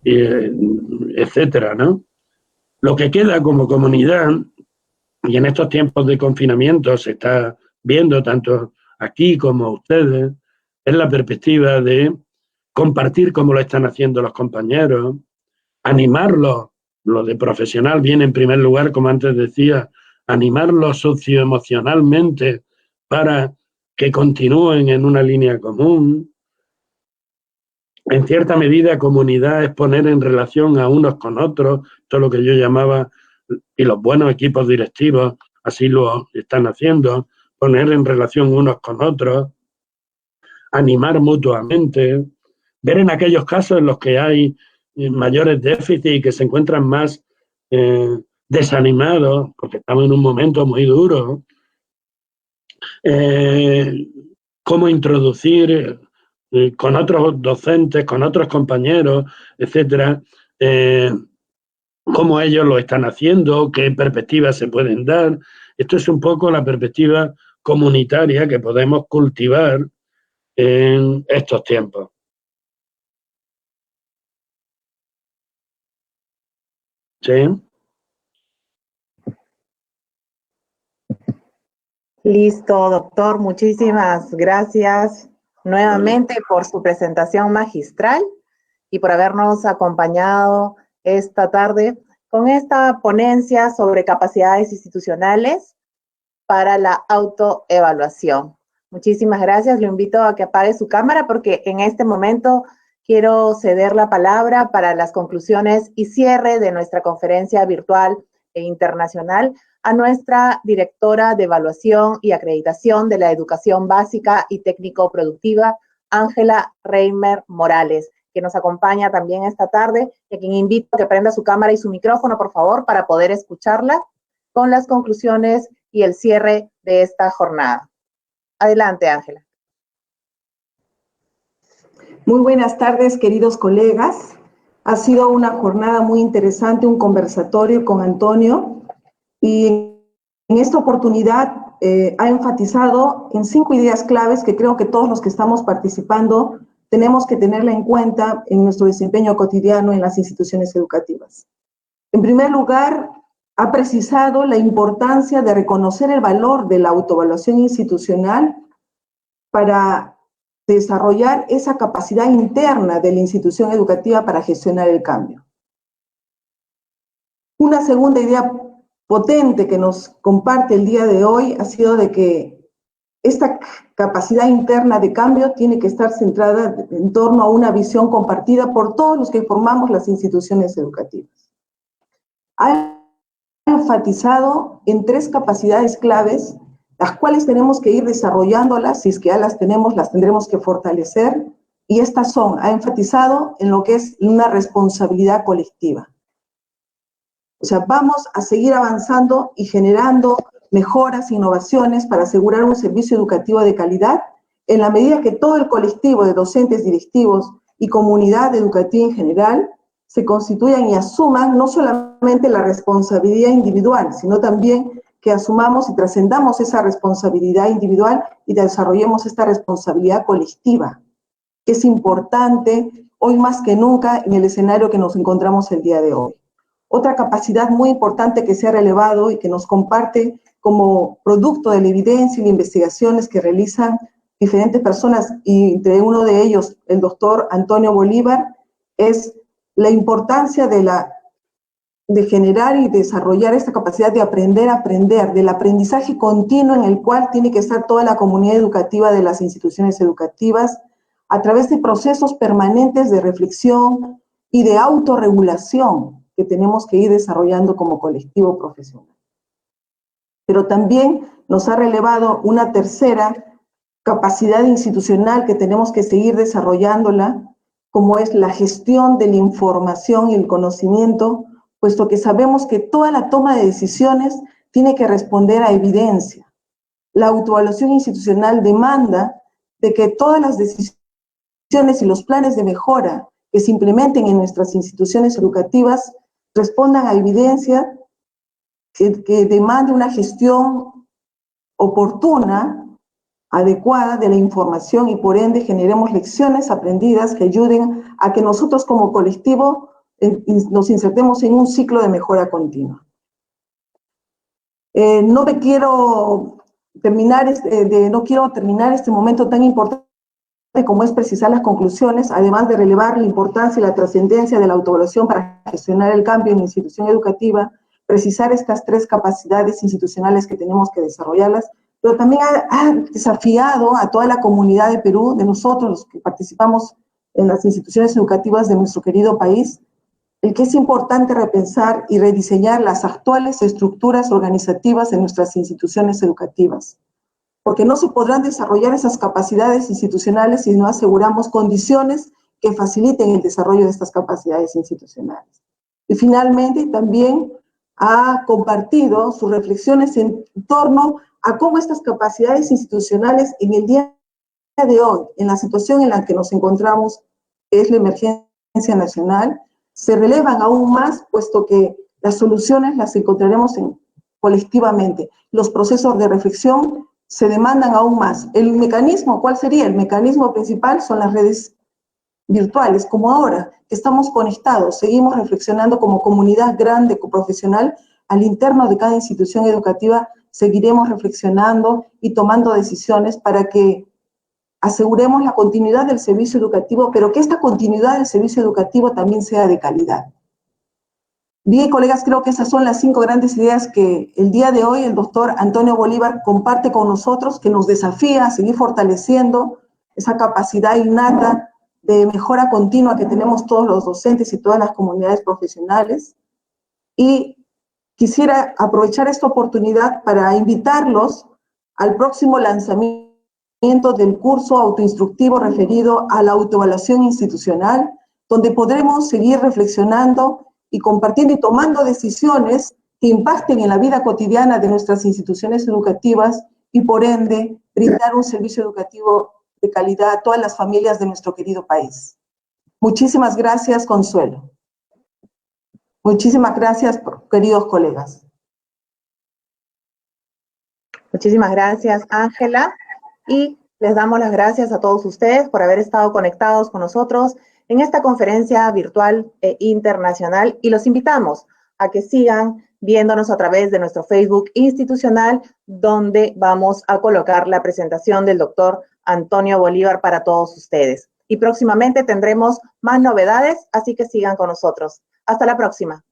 C: etcétera, ¿no? Lo que queda como comunidad, y en estos tiempos de confinamiento se está viendo tanto aquí como ustedes, es la perspectiva de compartir como lo están haciendo los compañeros, animarlos, lo de profesional viene en primer lugar, como antes decía, animarlos socioemocionalmente para que continúen en una línea común. En cierta medida, comunidad es poner en relación a unos con otros, todo lo que yo llamaba, y los buenos equipos directivos así lo están haciendo, poner en relación unos con otros, animar mutuamente, ver en aquellos casos en los que hay mayores déficits y que se encuentran más desanimados, porque estamos en un momento muy duro, cómo introducir con otros docentes, con otros compañeros, etcétera, cómo ellos lo están haciendo, qué perspectivas se pueden dar. Esto es un poco la perspectiva comunitaria que podemos cultivar en estos tiempos. ¿Sí?
A: Listo, doctor. Muchísimas gracias nuevamente por su presentación magistral y por habernos acompañado esta tarde con esta ponencia sobre capacidades institucionales para la autoevaluación. Muchísimas gracias. Lo invito a que apague su cámara porque en este momento quiero ceder la palabra para las conclusiones y cierre de nuestra conferencia virtual e internacional a nuestra directora de evaluación y acreditación de la educación básica y técnico-productiva, Ángela Reimer Morales, que nos acompaña también esta tarde y a quien invito a que prenda su cámara y su micrófono, por favor, para poder escucharla con las conclusiones y el cierre de esta jornada. Adelante, Ángela.
D: Muy buenas tardes, queridos colegas. Ha sido una jornada muy interesante, un conversatorio con Antonio, y en esta oportunidad ha enfatizado en 5 ideas claves que creo que todos los que estamos participando tenemos que tenerla en cuenta en nuestro desempeño cotidiano en las instituciones educativas. En primer lugar, ha precisado la importancia de reconocer el valor de la autoevaluación institucional para desarrollar esa capacidad interna de la institución educativa para gestionar el cambio. Una segunda idea potente que nos comparte el día de hoy ha sido de que esta capacidad interna de cambio tiene que estar centrada en torno a una visión compartida por todos los que formamos las instituciones educativas. Ha enfatizado en 3 capacidades claves, las cuales tenemos que ir desarrollándolas, si es que ya las tenemos, las tendremos que fortalecer, y estas son, ha enfatizado en lo que es una responsabilidad colectiva. O sea, vamos a seguir avanzando y generando mejoras, innovaciones para asegurar un servicio educativo de calidad en la medida que todo el colectivo de docentes, directivos y comunidad educativa en general se constituyan y asuman no solamente la responsabilidad individual, sino también que asumamos y trascendamos esa responsabilidad individual y desarrollemos esta responsabilidad colectiva, que es importante hoy más que nunca en el escenario que nos encontramos el día de hoy. Otra capacidad muy importante que se ha relevado y que nos comparte como producto de la evidencia y de investigaciones que realizan diferentes personas, y entre uno de ellos el doctor Antonio Bolívar, es la importancia de generar y desarrollar esta capacidad de aprender a aprender, del aprendizaje continuo en el cual tiene que estar toda la comunidad educativa de las instituciones educativas a través de procesos permanentes de reflexión y de autorregulación que tenemos que ir desarrollando como colectivo profesional. Pero también nos ha relevado una tercera capacidad institucional que tenemos que seguir desarrollándola, como es la gestión de la información y el conocimiento, puesto que sabemos que toda la toma de decisiones tiene que responder a evidencia. La autoevaluación institucional demanda de que todas las decisiones y los planes de mejora que se implementen en nuestras instituciones educativas respondan a evidencia que demande una gestión oportuna, adecuada de la información y por ende generemos lecciones aprendidas que ayuden a que nosotros como colectivo nos insertemos en un ciclo de mejora continua. No quiero terminar este momento tan importante como es precisar las conclusiones, además de relevar la importancia y la trascendencia de la autoevaluación para gestionar el cambio en la institución educativa, precisar estas 3 capacidades institucionales que tenemos que desarrollarlas, pero también ha desafiado a toda la comunidad de Perú, de nosotros los que participamos en las instituciones educativas de nuestro querido país, el que es importante repensar y rediseñar las actuales estructuras organizativas de nuestras instituciones educativas, porque no se podrán desarrollar esas capacidades institucionales si no aseguramos condiciones que faciliten el desarrollo de estas capacidades institucionales. Y finalmente también ha compartido sus reflexiones en torno a cómo estas capacidades institucionales en el día de hoy, en la situación en la que nos encontramos, que es la emergencia nacional, se relevan aún más, puesto que las soluciones las encontraremos colectivamente. Los procesos de reflexión se demandan aún más. El mecanismo, ¿cuál sería? El mecanismo principal son las redes virtuales, como ahora, que estamos conectados, seguimos reflexionando como comunidad grande, profesional, al interno de cada institución educativa, seguiremos reflexionando y tomando decisiones para que aseguremos la continuidad del servicio educativo, pero que esta continuidad del servicio educativo también sea de calidad. Bien, colegas, creo que esas son las 5 grandes ideas que el día de hoy el doctor Antonio Bolívar comparte con nosotros, que nos desafía a seguir fortaleciendo esa capacidad innata de mejora continua que tenemos todos los docentes y todas las comunidades profesionales. Y quisiera aprovechar esta oportunidad para invitarlos al próximo lanzamiento del curso autoinstructivo referido a la autoevaluación institucional, donde podremos seguir reflexionando y compartiendo y tomando decisiones que impacten en la vida cotidiana de nuestras instituciones educativas y por ende brindar un servicio educativo de calidad a todas las familias de nuestro querido país. Muchísimas gracias, Consuelo. Muchísimas gracias, queridos colegas.
A: Muchísimas gracias, Ángela. Y les damos las gracias a todos ustedes por haber estado conectados con nosotros en esta conferencia virtual e internacional y los invitamos a que sigan viéndonos a través de nuestro Facebook institucional, donde vamos a colocar la presentación del doctor Antonio Bolívar para todos ustedes. Y próximamente tendremos más novedades, así que sigan con nosotros. Hasta la próxima.